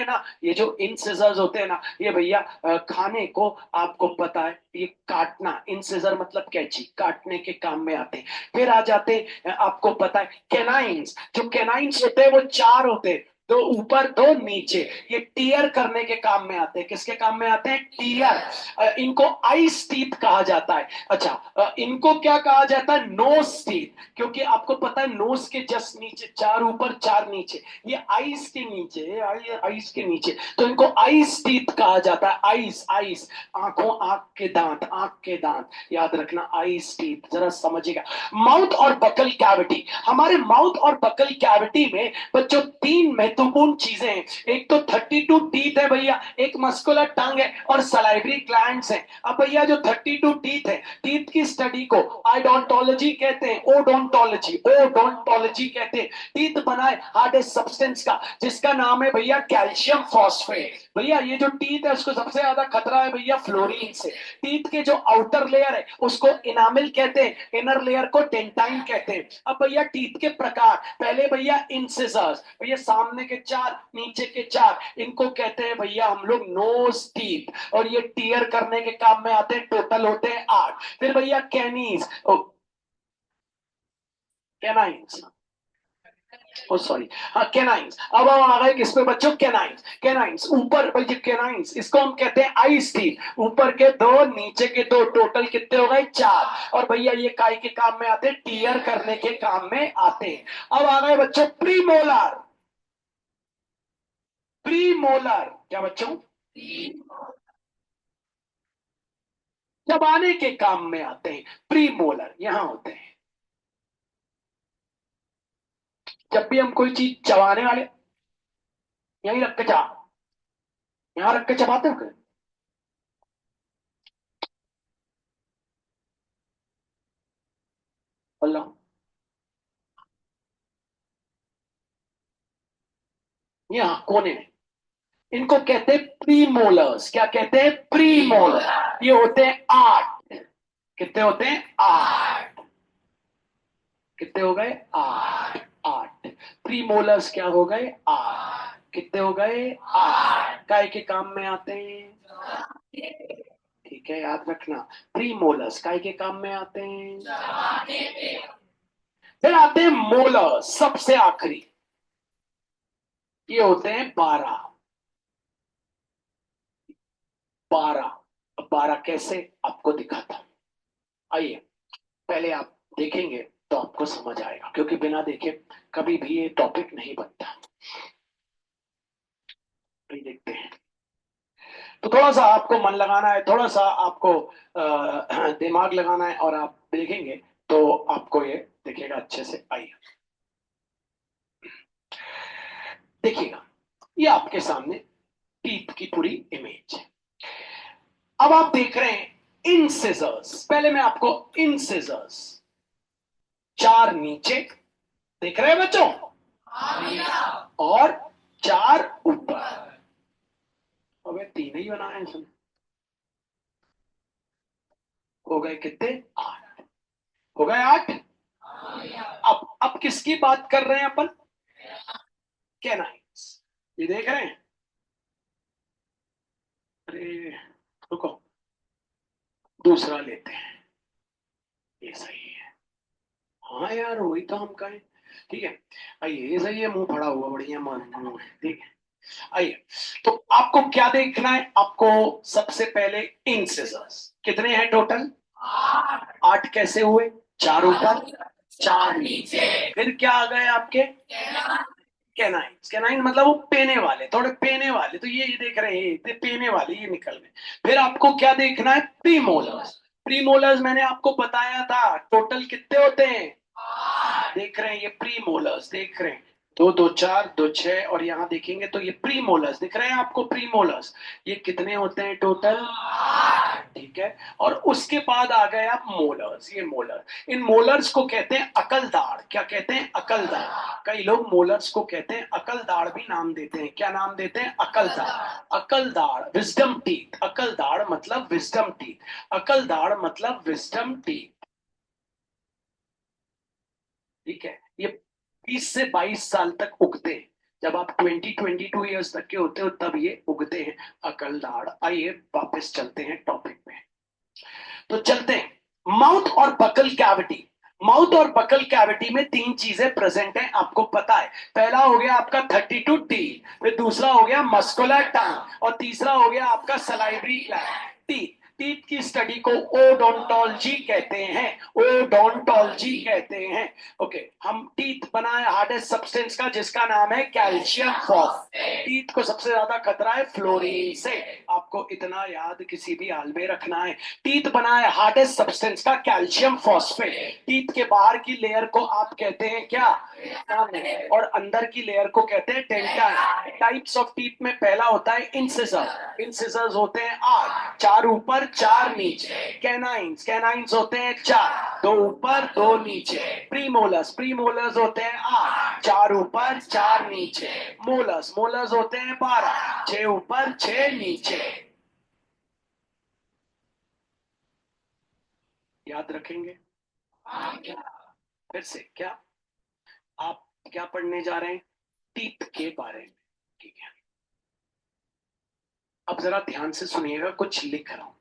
A: हैं ना, ये भैया खाने को, आपको पता है, ये काटना, इंसिजर मतलब कैंची, काटने के काम में आते हैं। फिर आ जाते हैं, आपको पता है, कैनाइंस। जो कैनाइंस होते हैं वो 4 होते हैं, 2 ऊपर 2 नीचे। ये टीयर करने के काम में आते हैं। किसके काम में आते हैं? टीयर। इनको आइस टीथ कहा जाता है। अच्छा, इनको क्या कहा जाता है? नोज टीथ, क्योंकि आपको पता है नोज के जस्ट नीचे 4 ऊपर 4 नीचे, ये आइस के नीचे, आइस के नीचे, तो इनको आइस टीथ कहा जाता है। आइस, आइस, आंखों, आंख के दांत, याद रखना, आइस टीथ, जरा समझिएगा। माउथ और बकल कैविटी। हमारे माउथ और बकल कैविटी में बच्चों 3 महत्वपूर्ण चीजें हैं। एक तो 32 टीथ है भैया, एक मस्कुलर टंग है, और सलाइवरी ग्लैंड्स हैं। अब भैया जो 32 टीथ है, टीथ की स्टडी को आइडोंटोलॉजी कहते हैं, ओडोंटोलॉजी कहते हैं। टीथ बनाए हार्डेस्ट सब्सटेंस का, जिसका नाम है भैया कैल्शियम फॉस्फेट। भैया ये जो टीथ है उसको सबसे ज्यादा खतरा है भैया फ्लोरीन से। टीथ के जो आउटर लेयर है उसको इनामिल कहते हैं, इनर लेयर को डेंटाइन कहते हैं। अब भैया टीथ के प्रकार, पहले भैया इंसिजर्स, भैया सामने के 4 नीचे के 4, इनको कहते हैं भैया हम लोग नोज टीथ, और ये टीयर करने के काम में आते हैं। टोटल होते हैं 8। फिर भैया कैनीज, कैनाइंस, ओ सॉरी, हाँ कैनाइंस। अब हम आ गए किस पे बच्चों? कैनाइंस। कैनाइंस ऊपर भाई, कैनाइंस इसको हम कहते हैं आइस टीथ। ऊपर के 2, नीचे के 2, टोटल कितने हो गए? 4। और भैया ये काय के काम में आते हैं? टीयर करने के काम में आते हैं। अब आ गए बच्चों प्रीमोलर। प्रीमोलर क्या बच्चों? चबाने के काम में आते हैं। प्रीमोलर यहां होते हैं। जब भी हम कोई चीज चबाने वाले, यहीं रख के चबा, यहां रख के चबाते हो क्या? बोलो। यहाँ कोने में, इनको कहते हैं प्रीमोलर्स। क्या कहते हैं? प्रीमोलर। ये होते हैं 8। कितने होते हैं? 8। कितने हो गए? 8। 8 प्रीमोलर्स क्या हो गए? 8। कितने हो गए? 8। काय के काम में आते हैं? ठीक है, याद रखना, प्रीमोलर्स काय के काम में आते हैं? फिर आते हैं मोलर्स, सबसे आखिरी। ये होते हैं 12। 12। अब 12 कैसे, आपको दिखाता हूं। आइए, पहले आप देखेंगे तो आपको समझ आएगा, क्योंकि बिना देखे कभी भी ये टॉपिक नहीं बनता। तो देखते हैं। तो थोड़ा सा आपको मन लगाना है, थोड़ा सा आपको दिमाग लगाना है, और आप देखेंगे तो आपको ये दिखेगा अच्छे से। आइए देखिएगा, ये आपके सामने टीथ की पूरी इमेज है। अब आप देख रहे हैं इन सिजर्स, पहले मैं आपको इन सिजर्स, चार नीचे देख रहे हैं बच्चों, और चार ऊपर। अबे तीन ही बनाए हैं इसमें, हो गए कितने? आठ। हो गए आठ। अब किसकी बात कर रहे हैं अपन? कैनाइंस। ये देख रहे हैं? अरे रुको, दूसरा लेते हैं, ये सही है। हाँ यार वही तो हम कहें। ठीक है, आइए, ये सही है, मुंह फड़ा हुआ बढ़िया मुंह है, ठीक है। आइए, तो आपको क्या देखना है? आपको सबसे पहले इन सिजर्स कितने हैं टोटल? आठ कैसे हुए? चार ऊपर चार नीचे। फिर क्या आ गए आपके? कैनाइन। कैनाइन मतलब वो पेने वाले, थोड़े पेने वाले, तो ये देख रहे हैं, ये पेने वाले ये निकल गए। फिर आपको क्या देखना है? प्रीमोलर्स। प्रीमोलर्स मैंने आपको बताया था टोटल कितने होते हैं, देख रहे हैं ये प्रीमोलर्स, देख रहे हैं, दो दो चार, दो छह, और यहाँ देखेंगे तो ये प्रीमोलर्स दिख रहे हैं आपको, प्रीमोलर्स। ये कितने होते हैं टोटल? ठीक है। और उसके बाद आ गए आप मोलर्स, ये मोलर। इन मोलर्स को कहते हैं अकलदाड़। क्या कहते हैं? अकलदाड़। कई लोग मोलर्स को कहते हैं अकलदाड़ भी नाम देते हैं। क्या नाम देते हैं? अकलदाड़। अकलदाड़, विजडम टीथ। अकलदाड़ मतलब विजडम टीथ। अकलदाड़ मतलब विजडम टीथ। ठीक है, ये 20 से 22 साल तक उगते हैं। जब आप 22 ईयर्स तक के होते हो तब ये उगते हैं, अकलदाड़। आइए वापस चलते हैं टॉपिक पे। तो चलते हैं माउथ और बकल कैविटी। माउथ और बकल कैविटी में तीन चीजें प्रेजेंट हैं, आपको पता है। पहला हो गया आपका 32 टी, फिर दूसरा हो गया मस्कुलर टंग, और तीसरा हो गया आपका सलाइवरी ग्लैंड। टी, टीथ की स्टडी को ओडोंटोलॉजी कहते हैं, ओडोंटोलॉजी कहते हैं। ओके, हम टीथ बनाए हार्डेस्ट सब्सटेंस का, जिसका नाम है कैल्शियम फॉस्फेट। टीथ को सबसे ज्यादा खतरा है फ्लोरीन से, आपको इतना याद किसी भी हाल में रखना है। टीथ बना है हार्डेस्ट सब्सटेंस का, कैल्शियम फॉस्फेट। टीथ के बाहर की लेयर को आप कहते हैं क्या? और अंदर की लेयर को कहते हैं डेंटाइन। टाइप्स ऑफ टीथ में पहला होता है इंसिजर। इंसिजर्स होते हैं आठ, चार ऊपर चार नीचे। कैनाइंस, कैनाइंस होते हैं चार, दो ऊपर दो नीचे। प्रीमोलर्स, प्रीमोलर्स होते हैं आठ, चार ऊपर चार नीचे। मोलर्स, मोलर्स होते हैं 12, छह ऊपर छह नीचे। याद रखेंगे? फिर से क्या आप क्या पढ़ने जा रहे हैं? टीथ के बारे में। ठीक है, अब जरा ध्यान से सुनिएगा, कुछ लिख रहा हूं।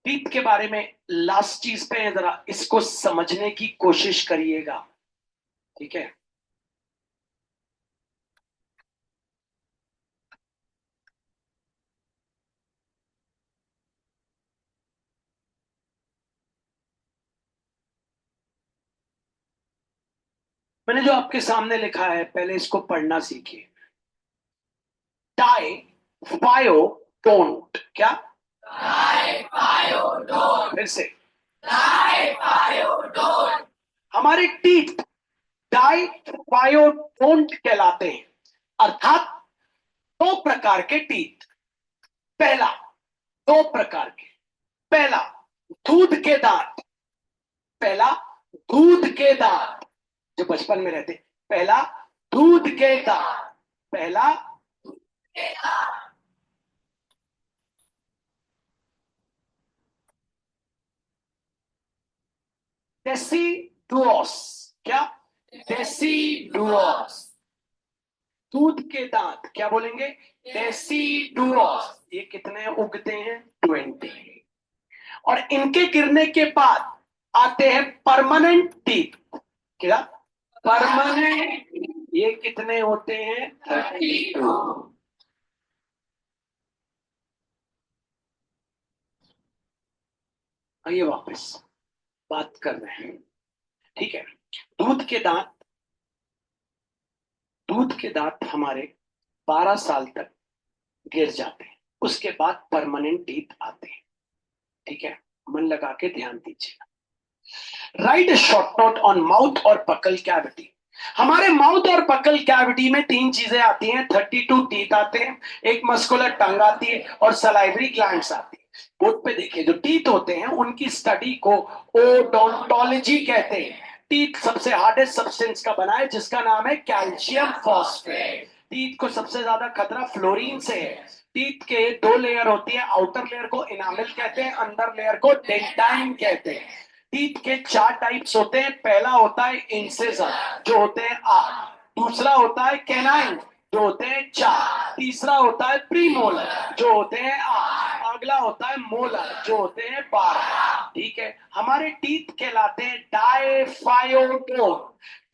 A: टीथ के बारे में लास्ट चीज पे जरा इसको समझने की कोशिश करिएगा। ठीक है, मैंने जो आपके सामने लिखा है पहले इसको पढ़ना सीखिए। टाई फायो डोंट। क्या? फिर से, हमारे टीथ डाई फायो डोंट कहलाते हैं, अर्थात दो प्रकार के टीथ। पहला, दो प्रकार के, पहला दूध के दांत, पहला दूध के दांत, जो बचपन में रहते, पहला दूध के दांत, पहला। डेसिडुओस। क्या? डेसिडुओस। दूध के दांत क्या बोलेंगे? डेसिडुओस। ये कितने उगते हैं? 20। और इनके गिरने के बाद आते हैं परमानेंट टीथ। क्या? परमानेंट। ये कितने होते हैं? 32। आइए वापस बात कर रहे हैं। ठीक है, दूध के दांत दूध के दांत हमारे 12 साल तक गिर जाते हैं, उसके बाद परमानेंट टीथ आते हैं। ठीक है, मन लगा के ध्यान दीजिएगा। Right short note on mouth और बकल कैविटी। हमारे माउथ और बकल कैविटी में 3 चीजें आती हैं, 32 टीथ आते हैं, एक मस्कुलर टंग आती है और सलाइवरी ग्लैंड्स आती है। बोर्ड पे देखिए, जो टीथ होते हैं उनकी स्टडी को ओडोंटोलॉजी कहते हैं। टीथ सबसे हार्डेस्ट सब्सटेंस का बना है जिसका नाम है कैल्शियम फॉस्फेट। टीथ को सबसे ज्यादा खतरा फ्लोरीन से है। टीथ के 2 लेयर होती है, आउटर लेयर को इनामिल कहते हैं, अंदर लेयर को डेंटाइन कहते हैं। टीथ के 4 टाइप्स होते हैं। पहला होता है इंसिजर जो होते हैं 8, दूसरा होता है कैनाइन जो होते हैं 4, तीसरा होता है प्रीमोलर जो होते हैं 8, अगला होता है मोलर जो होते हैं 12। ठीक है, हमारे टीथ कहलाते हैं डाइफायोटोन।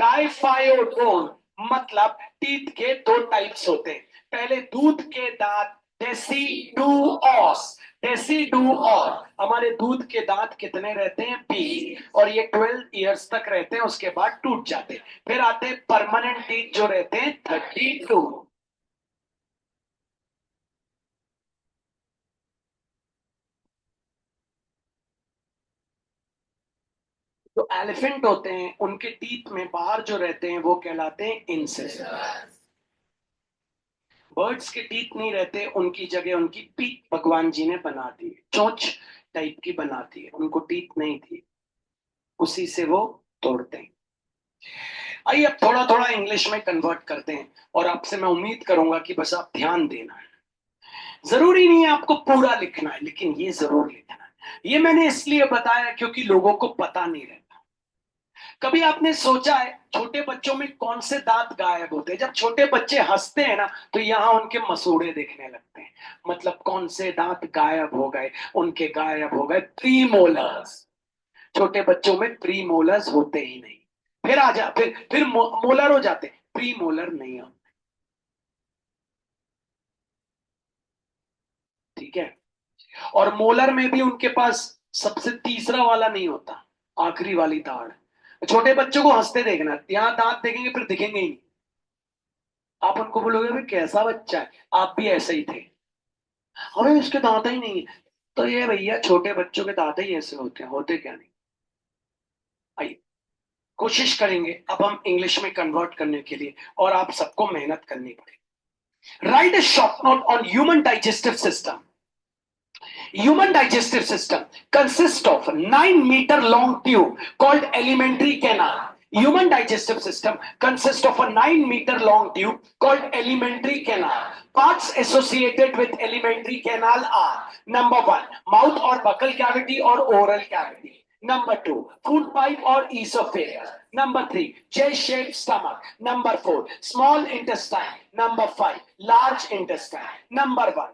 A: डाइफायोटोन मतलब टीथ के 2 टाइप्स होते हैं। पहले दूध के दांत डेसिडुओस। डेसिडुओस, हमारे दूध के दांत कितने रहते हैं? 20, और ये 12 इयर्स तक रहते हैं, उसके बाद टूट जाते हैं। फिर आते हैं परमानेंट टीथ जो रहते हैं 32। तो एलिफेंट होते हैं, उनके टीथ में बाहर जो रहते हैं वो कहलाते हैं इंसिजर। बर्ड्स के टीथ नहीं रहते, उनकी जगह उनकी पीठ भगवान जी ने बना दी, चोंच टाइप की बना दी है, उनको टीथ नहीं थी, उसी से वो तोड़ते हैं। आइए अब थोड़ा थोड़ा इंग्लिश में कन्वर्ट करते हैं, और आपसे मैं उम्मीद करूंगा कि बस आप ध्यान देना है। जरूरी नहीं है आपको पूरा लिखना है, लेकिन ये जरूर लिखना है। ये मैंने इसलिए बताया क्योंकि लोगों को पता नहीं रहता। कभी आपने सोचा है छोटे बच्चों में कौन से दांत गायब होते हैं? जब छोटे बच्चे हंसते हैं ना तो यहाँ उनके मसूड़े दिखने लगते हैं, मतलब कौन से दांत गायब हो गए? उनके गायब हो गए प्रीमोलर्स। छोटे बच्चों में प्रीमोलर्स होते ही नहीं। फिर आ जा फिर मोलर हो जाते, प्रीमोलर नहीं होते। ठीक है, और मोलर में भी उनके पास सबसे तीसरा वाला नहीं होता, आखिरी वाली दाढ़। छोटे बच्चों को हंसते देखना, यहाँ दांत देखेंगे फिर दिखेंगे ही नहीं। आप उनको बोलोगे भाई कैसा बच्चा है, आप भी ऐसे ही थे, हमें इसके दांत ही नहीं है। तो ये भैया छोटे बच्चों के दांत ही ऐसे होते हैं, होते क्या नहीं। आइए कोशिश करेंगे अब हम इंग्लिश में कन्वर्ट करने के लिए, और आप सबको मेहनत करनी पड़ेगी। Right a short note on human digestive system. Human digestive system consists of 9-meter long tube called alimentary canal. Human digestive system consists of a 9-meter long tube called alimentary canal. Parts associated with alimentary canal are: number 1, mouth or buccal cavity or oral cavity. Number 2, food pipe or esophagus. Number 3, J-shaped stomach. Number 4, small intestine. Number 5, large intestine. Number 1,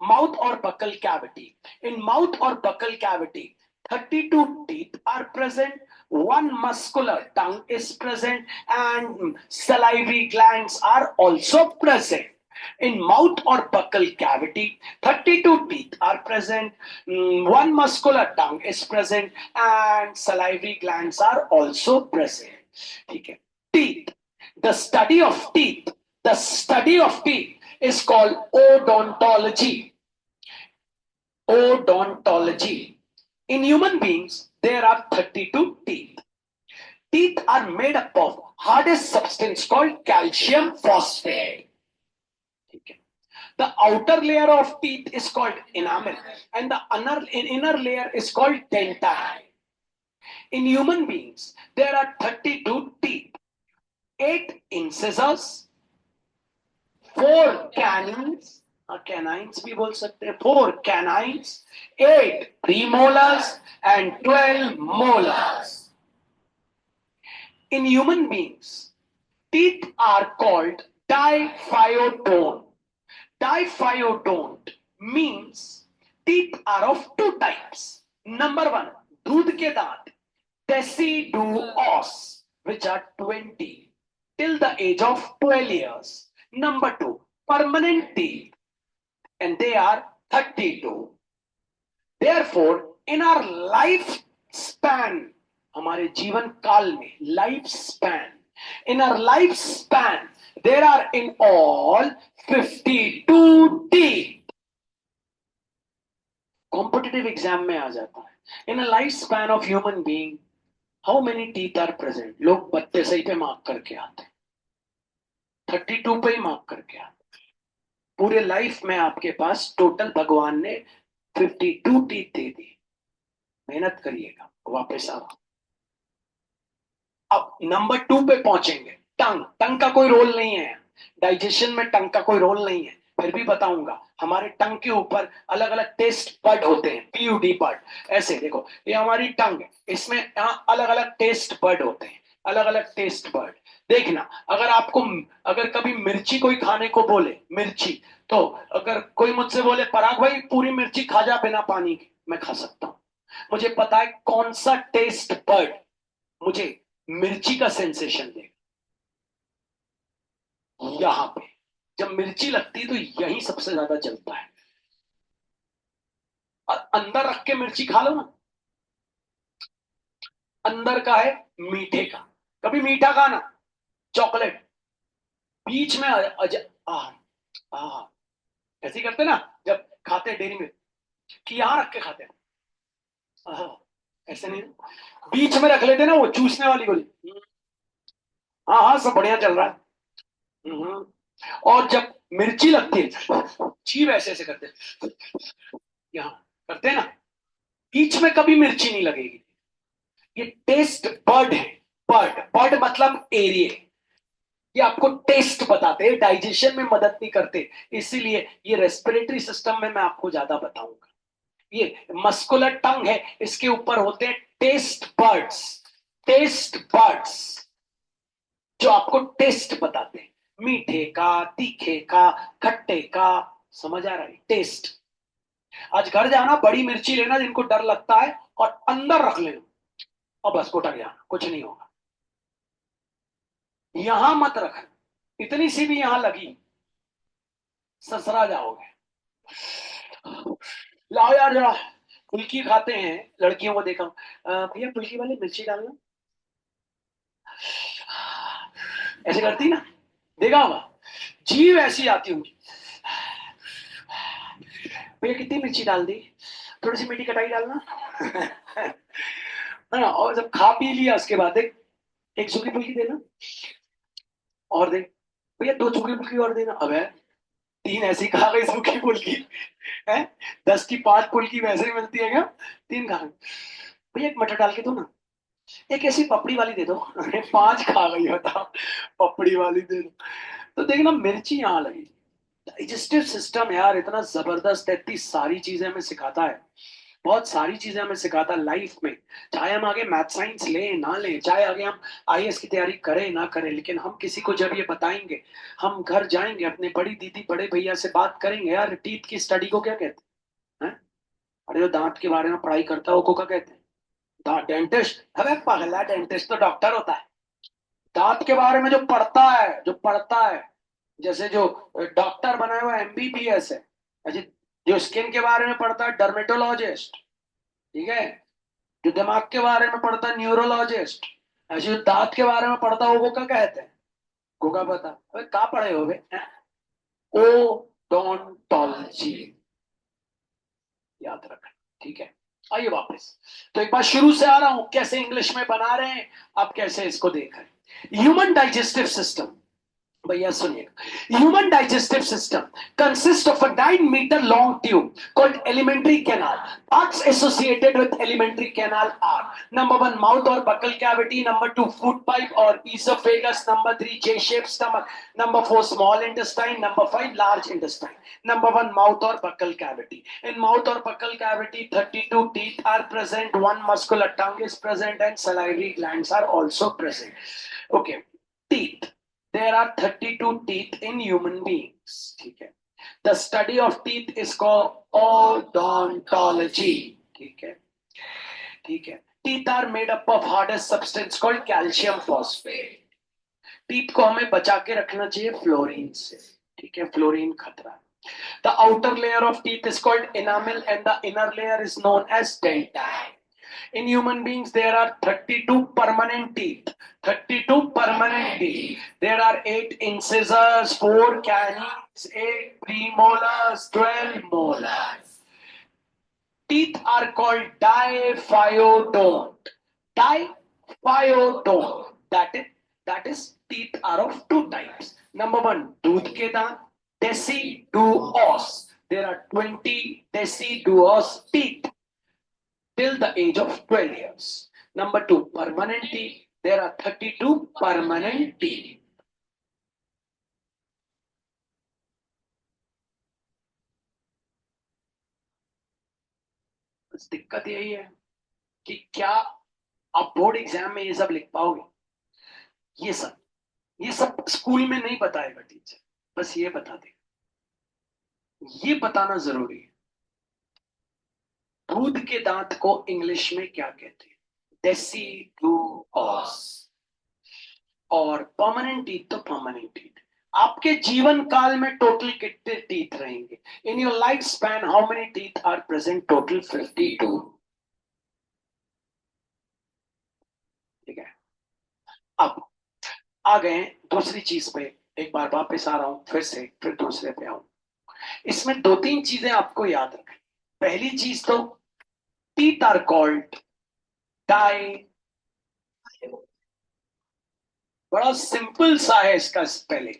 A: mouth or buccal cavity. In mouth or buccal cavity, 32 teeth are present, one muscular tongue is present, and salivary glands are also present. In mouth or buccal cavity, 32 teeth are present, one muscular tongue is present, and salivary glands are also present. ठीक है, teeth, the study of teeth, the study of teeth is called odontology. Odontology. In human beings, there are 32 teeth. Teeth are made up of hardest substance called calcium phosphate. The outer layer of teeth is called enamel, and the inner layer is called dentine. In human beings, there are 32 teeth, 8 incisors, 4 canines, canines भी बोल सकते हैं, 4 canines, 8 premolars and 12 molars. In human beings, teeth are called diphyodont. Diphyodont means teeth are of 2 types. Number 1, दूध के दांत, deciduous, which are 20 till the age of 12 years. Number 2, permanent teeth, and they are 32. Therefore, in our lifespan, हमारे जीवन काल में, life span, in our lifespan, There are in all 52 teeth. Competitive exam में आ जाता है। In a life span of human being how many teeth are present? लोग 32 पे मार्क करके आते हैं, 32 पे ही मार्क करके आते हैं। पूरे लाइफ में आपके पास टोटल भगवान ने 52 टीथ दे दी। मेहनत करिएगा, वापस आओ। अब नंबर 2 पे पहुंचेंगे। टंग, टंग का कोई रोल नहीं है डाइजेशन में, टंग का कोई रोल नहीं है, फिर भी बताऊंगा। हमारे टंग के ऊपर अलग अलग टेस्ट बड होते हैं, पीयूडी बड। ऐसे देखो, ये हमारी टंग है, इसमें यहाँ अलग अलग टेस्ट बड होते हैं, अलग अलग टेस्ट बड। देखना, अगर आपको, अगर कभी मिर्ची कोई खाने को बोले, मिर्ची, तो अगर कोई मुझसे बोले पराग भाई पूरी मिर्ची खा जा बिना पानी के, मैं खा सकता हूं। मुझे पता है कौन सा टेस्ट बड मुझे मिर्ची का सेंसेशन दे। यहां पे जब मिर्ची लगती है तो यही सबसे ज्यादा जलता है। और अंदर रख के मिर्ची खा लो ना, अंदर का है मीठे का। कभी मीठा खाना, चॉकलेट, बीच में ऐसे ही करते ना जब खाते डेयरी में, कि यहां रख के खाते हैं। ऐसे नहीं, बीच में रख लेते ना, वो चूसने वाली गोली। हाँ हाँ, सब बढ़िया चल रहा है। और जब मिर्ची लगती है, जीभ ऐसे ऐसे करते हैं, यहाँ करते हैं ना, बीच में कभी मिर्ची नहीं लगेगी। ये टेस्ट बर्ड है। बर्ड, बर्ड मतलब एरिया। ये आपको टेस्ट बताते हैं, डाइजेशन में मदद नहीं करते, इसीलिए ये रेस्पिरेटरी सिस्टम में मैं आपको ज्यादा बताऊंगा। ये मस्कुलर टंग है, इसके ऊपर होते हैं टेस्ट बर्ड्स। टेस्ट बर्ड्स जो आपको टेस्ट बताते हैं, मीठे का, तीखे का, खट्टे का। समझ आ रहा है? टेस्ट। आज घर जाना, बड़ी मिर्ची लेना जिनको डर लगता है, और अंदर रख लेना, और बस कोटक जाना, कुछ नहीं होगा। यहां मत रखना, इतनी सी भी यहां लगी, ससरा जाओगे। लाओ यार जरा, फुल्की खाते हैं, लड़कियों को देखा, भैया फुल्की वाली मिर्ची डालना, ऐसे करती ना, देखा होगा, जीव ऐसी आती होगी। भैया कितनी मिर्ची डाल दी, थोड़ी सी मीठी कटाई डालना। है ना? और जब खा पी लिया उसके बाद देख, एक सूखी फुल्की देना, और देख भैया 2 सूखी फुल्की और देना। अब है 3 ऐसी खा गई सूखी फुल्की है, 10 की 5 फुल्की वैसे ही मिलती है क्या? 3 खा गई। भैया एक मटर डाल के दो ना, एक ऐसी पपड़ी वाली दे दो। अरे 5 खा गई, बताओ, पपड़ी वाली दे दो। तो देखना मिर्ची यहाँ लगी। डाइजेस्टिव सिस्टम यार इतना जबरदस्त है, इतनी सारी चीजें हमें सिखाता है, बहुत सारी चीजें हमें सिखाता है लाइफ में। चाहे हम आगे मैथ साइंस ले ना ले, चाहे आगे हम आईएएस की तैयारी करें ना करें, लेकिन हम किसी को जब ये बताएंगे, हम घर जाएंगे अपने बड़ी दीदी बड़े भैया से बात करेंगे, यार टीथ की स्टडी को क्या कहते हैं? अरे जो दांत के बारे में पढ़ाई करता है वो को क्या कहते हैं? दांत डेंटिस्ट। अरे पगला, डेंटिस्ट तो डॉक्टर होता है। दांत के बारे में जो पढ़ता है, जो पढ़ता है, जैसे जो डॉक्टर बना हुआ एमबीबीएस है, ऐसे जो स्किन के बारे में पढ़ता है डर्मेटोलॉजिस्ट, ठीक है, जो दिमाग के बारे में पढ़ता है न्यूरोलॉजिस्ट, ऐसे जो दांत के बारे में पढ़ता है वो क्या कहते हैं? गोगा पता। अबे कहाँ पढ़े हो बे? ओडोंटोलॉजी, याद रखना, ठीक है। आइए वापस, तो एक बार शुरू से आ रहा हूं, कैसे इंग्लिश में बना रहे हैं, आप कैसे इसको देख रहे हैं। ह्यूमन डाइजेस्टिव सिस्टम, भैया सुनिएगा, human digestive system consist of a 9 meter long tube called alimentary canal. Parts associated with alimentary canal are number 1 mouth और buccal cavity, number 2 food pipe और oesophagus, number 3 J shape stomach, number 4 small intestine, number 5 large intestine. Number 1 mouth और buccal cavity. In mouth और buccal cavity 32 teeth are present, 1 muscular tongue is present and salivary glands are also present. Okay, teeth, there are 32 teeth in human beings, ठीक है। The study of teeth is called odontology, ठीक है, ठीक है। Teeth are made up of hardest substance called calcium phosphate. Teeth को हमें बचा के रखना चाहिए फ्लोरीन से, ठीक है, फ्लोरीन खतरा है। The outer layer of teeth is called enamel and the inner layer is known as dentine. In human beings, there are 32 permanent teeth. 32 permanent teeth. There are 8 incisors, 4 canines, 8 premolars, 12 molars. Teeth are called diphyodont. Diphyodont. That is teeth are of two types. Number one, दूध के दांत, deciduous. There are 20 deciduous teeth till the age of 12 years. Number two, permanent teeth. There are 32 permanent teeth. बस दिक्कत यही है कि क्या आप बोर्ड एग्जाम में ये सब लिख पाओगे? ये सब स्कूल में नहीं बताएगा टीचर, बस ये बता देगा। ये बताना जरूरी है। दूध के दांत को इंग्लिश में क्या कहते हैं? डेसिडुअस। और परमानेंट टीथ तो परमानेंट टीथ। आपके जीवन काल में टोटल कितने टीथ रहेंगे? In your life span how many teeth are present? Total 52। ठीक है, अब आ गए दूसरी चीज पे। एक बार वापस आ रहा हूं, फिर दूसरे पे आऊं। इसमें दो तीन चीजें आपको याद रखें। पहली चीज तो टीथ आर कॉल्ड डाई। बड़ा सिंपल सा है इसका spelling,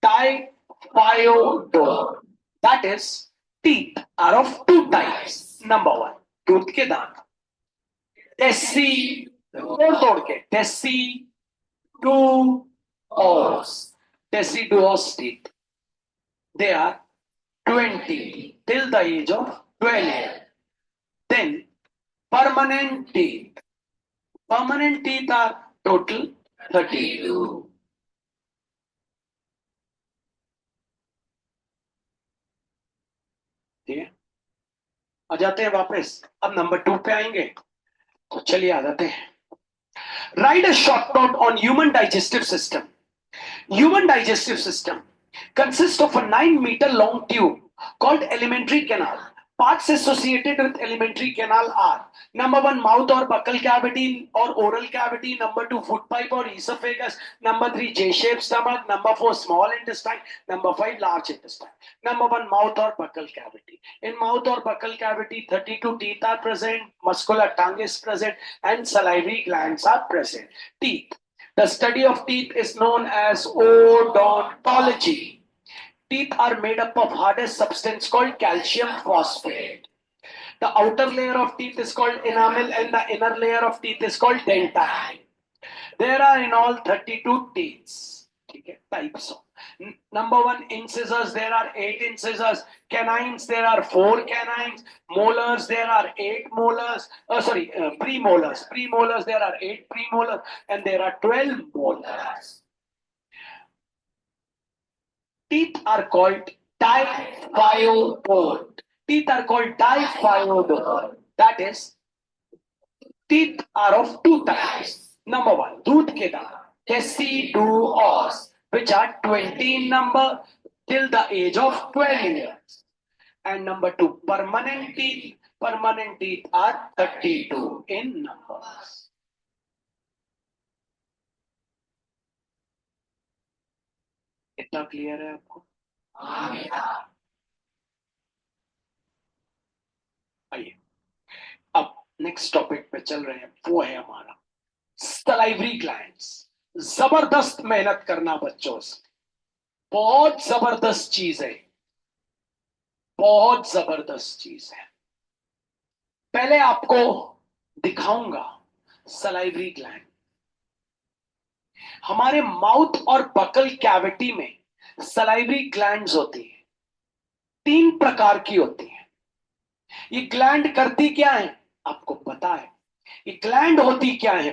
A: diphyodont. That is teeth are of two types. Number one, दूध के दांत, देसी, तोड़ तोड़ के, deciduous, deciduous teeth. They are 20 till the age of 12. Then permanent teeth. Permanent teeth are total 32. ठीक है, आ जाते हैं वापस। अब नंबर 2 पे आएंगे, तो चलिए आ जाते हैं। Write a short note on human digestive system. Human digestive system consists of a 9-meter long tube called alimentary canal. Parts associated with alimentary canal are: number one, mouth or buccal cavity or oral cavity; number two, food pipe or esophagus; number three, J-shaped stomach; number four, small intestine; number five, large intestine. Number one, mouth or buccal cavity. In mouth or buccal cavity, 32 teeth are present, muscular tongue is present, and salivary glands are present. Teeth. The study of teeth is known as odontology. Teeth are made up of hardest substance called calcium phosphate. The outer layer of teeth is called enamel and the inner layer of teeth is called dentine. There are in all 32 teeth. Okay, types of. Number one, incisors. There are 8 incisors. Canines. There are 4 canines. Molars. There are 8 molars. Premolars. Premolars. There are 8 premolars, and there are 12 molars. Teeth are called diphyodont. Teeth are called diphyodont. That is, teeth are of two types. Number one, दूध के दांत, deciduous, which are 20 in number till the age of 12 years. And number two, permanent teeth. Permanent teeth are 32 in numbers. इतना clear है आपको? आइए अब next topic पे चल रहे हैं। वो है हमारा सलाइवरी ग्लैंड्स। जबरदस्त मेहनत करना बच्चों से, बहुत जबरदस्त चीज है, बहुत जबरदस्त चीज है। पहले आपको दिखाऊंगा सलाइवरी ग्लैंड। हमारे माउथ और बकल कैविटी में सलाइवरी ग्लैंड्स होती है, 3 प्रकार की होती है। ये ग्लैंड करती क्या है आपको पता है? ये ग्लैंड होती क्या है?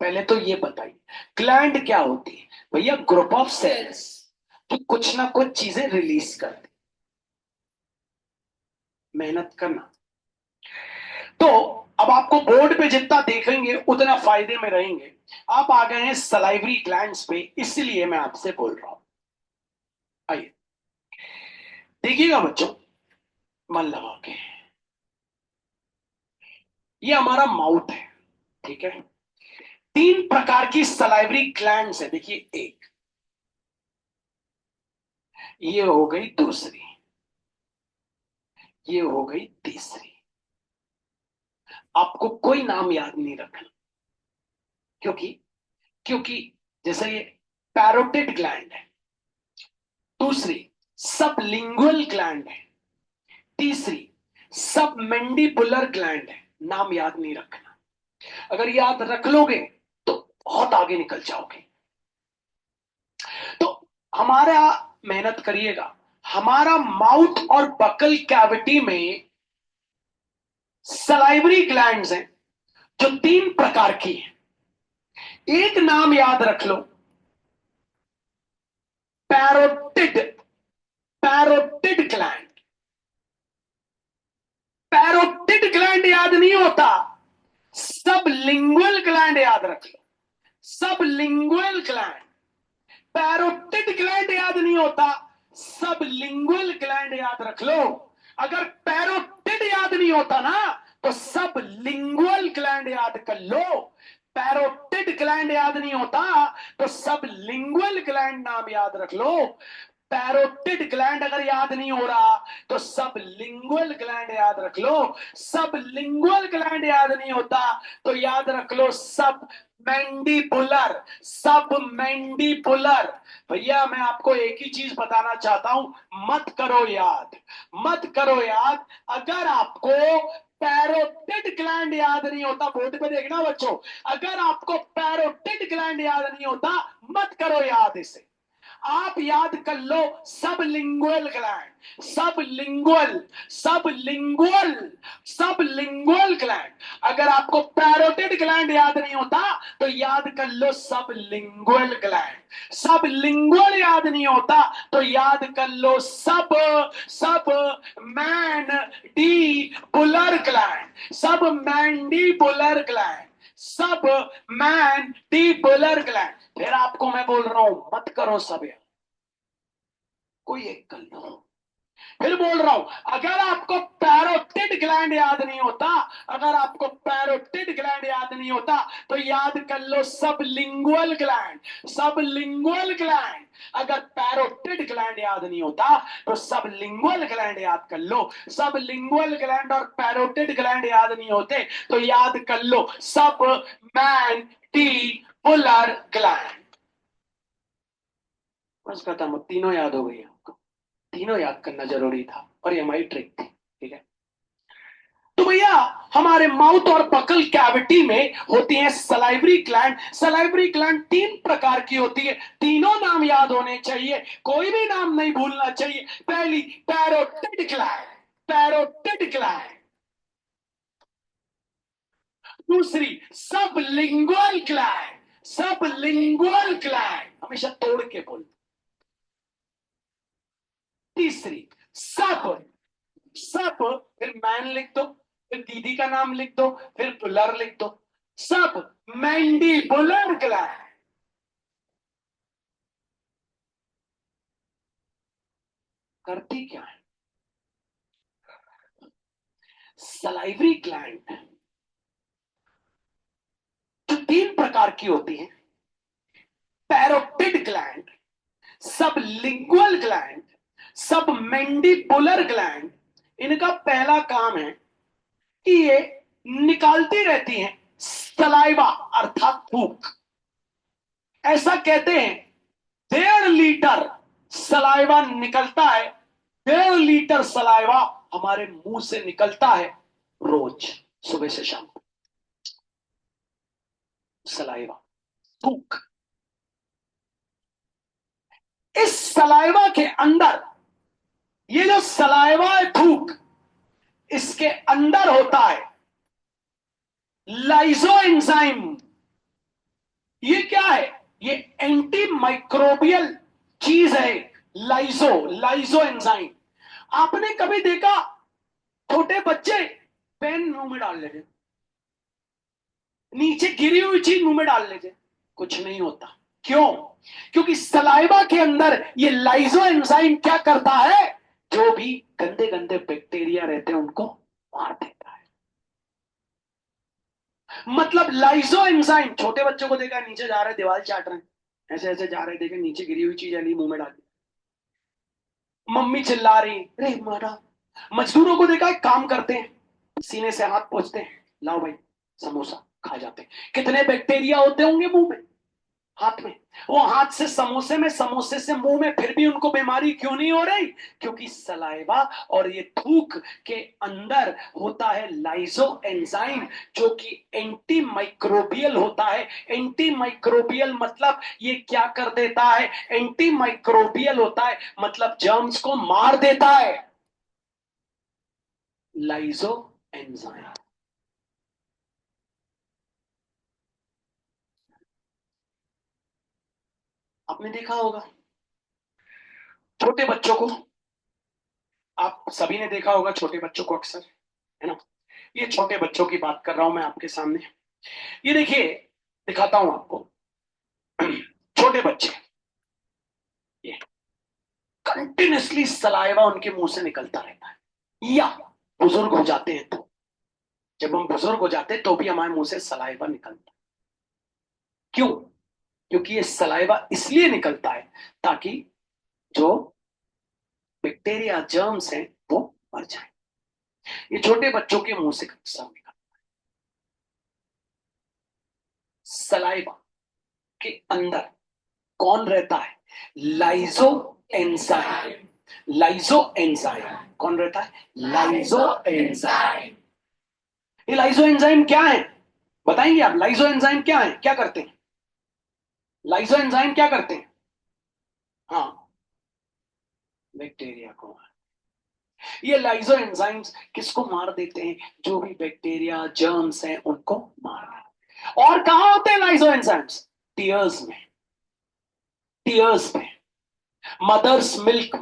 A: पहले तो ये बताइए, ग्लैंड क्या होती है? भैया, ग्रुप ऑफ सेल्स जो कुछ ना कुछ चीजें रिलीज करती। मेहनत करना। तो अब आपको बोर्ड पे जितना देखेंगे उतना फायदे में रहेंगे। आप आ गए हैं सलाइवरी ग्लैंड्स पे, इसलिए मैं आपसे बोल रहा हूं। आइए देखिएगा बच्चों, मन लगा के। ये हमारा माउथ है, ठीक है। तीन प्रकार की सलाइवरी ग्लैंड्स है, देखिए, एक, ये हो गई दूसरी, ये हो गई तीसरी। आपको कोई नाम याद नहीं रखना, क्योंकि क्योंकि जैसे ये पैरोटिड ग्लैंड है, दूसरी सबलिंगुअल ग्लैंड है, तीसरी सबमेंडिबुलर ग्लैंड है। नाम याद नहीं रखना, अगर याद रख लोगे तो बहुत आगे निकल जाओगे। तो हमारा, मेहनत करिएगा, हमारा माउथ और बकल कैविटी में सलाइवरी ग्लैंड्स हैं जो तीन प्रकार की हैं। एक नाम याद रख लो, parotid, parotid gland. Parotid gland याद नहीं होता, सबलिंगुअल ग्लैंड याद रख लो, सबलिंगुअल ग्लैंड। पैरोटिड ग्लैंड याद नहीं होता, सबलिंगुअल ग्लैंड याद रख लो। अगर पैरोटिड याद नहीं होता ना, तो सबलिंगुअल ग्लैंड याद कर लो। पैरोटिड ग्लैंड याद नहीं होता तो सबलिंगुअल ग्लैंड नाम याद रख लो। पैरोटिड ग्लैंड अगर याद नहीं हो रहा तो सबलिंगुअल ग्लैंड याद रख लो। सबलिंगुअल ग्लैंड याद नहीं होता तो याद रख लो सब मैंडिबुलर, सब मैंडिबुलर। भैया मैं आपको एक ही चीज बताना चाहता हूं, मत करो याद, मत करो याद। अगर आपको पैरोटिड ग्लैंड याद नहीं होता, बोर्ड पे देखना बच्चों, अगर आपको पैरोटिड ग्लैंड याद नहीं होता, मत करो याद इसे। आप याद कर लो sublingual gland, sublingual, sublingual, sublingual gland. अगर आपको पैरोटिड ग्लैंड याद नहीं होता तो याद कर लो सबलिंगुअल ग्लैंड। सबलिंगुअल याद नहीं होता तो याद कर लो सब, सब मैंडिबुलर ग्लैंड, सब मैंडिबुलर ग्लैंड, सब मैंडिबुलर ग्लैंड। फिर आपको मैं बोल रहा हूं मत करो सब यार, कोई एक कर लो। फिर बोल रहा हूं, अगर आपको पैरोटिड ग्लैंड याद नहीं होता, अगर आपको पैरोटिड ग्लैंड याद नहीं होता तो याद कर लो सबलिंगुअल ग्लैंड, सबलिंगुअल ग्लैंड। अगर पैरोटिड ग्लैंड याद नहीं होता तो सबलिंगुअल ग्लैंड याद कर लो। सबलिंगुअल ग्लैंड और पैरोटिड ग्लैंड याद नहीं होते तो याद कर लो सब मैंडिबुलर ग्लैंड। बस खत्म, तीनों याद हो गई आपको, तीनों याद करना जरूरी था और ये हमारी ट्रिक थी, ठीक है। तो भैया हमारे माउथ और बकल कैविटी में होती है सलाइवरी ग्लैंड। सलाइवरी ग्लैंड तीन प्रकार की होती है, तीनों नाम याद होने चाहिए, कोई भी नाम नहीं भूलना चाहिए। पहली पैरोटिड ग्लैंड, पैरोटिड ग्लैंड। दूसरी सबलिंगुअल ग्लैंड, सबलिंगुअल ग्लैंड, हमेशा तोड़ के बोल। तीसरी सब, सब, फिर मैन लिख दो, फिर दीदी का नाम लिख दो, फिर बुलर लिख दो, सब मैंडिबुलर ग्लैंड। करती क्या है सलाइवरी ग्लैंड, जो तीन प्रकार की होती है, parotid gland, sublingual gland, submandibular gland. इनका पहला काम है कि ये निकालती रहती हैं सलाइवा अर्थात थूक। ऐसा कहते हैं 1.5 लीटर सलाइवा निकलता है, 1.5 लीटर सलाइवा हमारे मुंह से निकलता है रोज, सुबह से शाम। सलाइवा, थूक। इस सलाइवा के अंदर, ये जो सलाइवा है थूक, इसके अंदर होता है लाइजो एंजाइम। ये क्या है? ये एंटी माइक्रोबियल चीज है, लाइजो, लाइजो एंजाइम। आपने कभी देखा छोटे बच्चे पेन मुंह में डाल लेते, नीचे गिरी हुई चीज मुंह में डाल लेते, कुछ नहीं होता। क्यों? क्योंकि सलाइवा के अंदर ये लाइजो एंजाइम क्या करता है, जो भी गंदे गंदे बैक्टीरिया रहते हैं उनको मार देता है। मतलब लाइजो एंजाइम, छोटे बच्चों को देखा नीचे जा रहे दीवार चाट रहे हैं, ऐसे ऐसे जा रहे, देखे नीचे गिरी हुई चीज अली मुंह में डाली, मम्मी चिल्ला रही रे मारा। मजदूरों को देखा है काम करते हैं, सीने से हाथ पोंछते हैं, लाओ भाई समोसा, खा जाते हैं। कितने बैक्टीरिया होते होंगे मुंह में, हाथ में, वो हाथ से समोसे में, समोसे से मुंह में, फिर भी उनको बीमारी क्यों नहीं हो रही? क्योंकि सलाइवा और ये थूक के अंदर होता है लाइजो एंजाइम, जो कि एंटी माइक्रोबियल होता है। एंटी माइक्रोबियल मतलब ये क्या कर देता है? एंटी माइक्रोबियल होता है मतलब जर्म्स को मार देता है, लाइजो एंजाइम। आपने देखा होगा छोटे बच्चों को, आप सभी ने देखा होगा छोटे बच्चों को अक्सर, है ना? ये छोटे बच्चों की बात कर रहा हूं मैं आपके सामने। ये देखिए, दिखाता हूं आपको। छोटे बच्चे, ये कंटिन्यूसली सलाइवा उनके मुंह से निकलता रहता है, या बुजुर्ग हो जाते हैं तो, जब हम बुजुर्ग हो जाते हैं तो भी हमारे मुंह से सलाइवा निकलता है। क्यों? क्योंकि ये सलाइवा इसलिए निकलता है ताकि जो बैक्टीरिया जर्म्स हैं वो मर जाए। ये छोटे बच्चों के मुंह से अक्सर निकलता है। सलाइवा के अंदर कौन रहता है? लाइजो एंजाइम। लाइजो एंजाइम कौन रहता है? लाइजो एंजाइम। ये लाइजो एंजाइम क्या है बताएंगे आप? लाइजो एंजाइम क्या है, क्या करते हैं? लाइजो एंजाइम क्या करते हैं? हाँ, बैक्टीरिया को मार। ये लाइजो एंजाइम्स किसको मार देते हैं? जो भी बैक्टीरिया जर्म्स हैं उनको मार देते हैं। और कहां होते हैं लाइजो एंजाइम्स? टीयर्स में, टीयर्स में, मदर्स मिल्क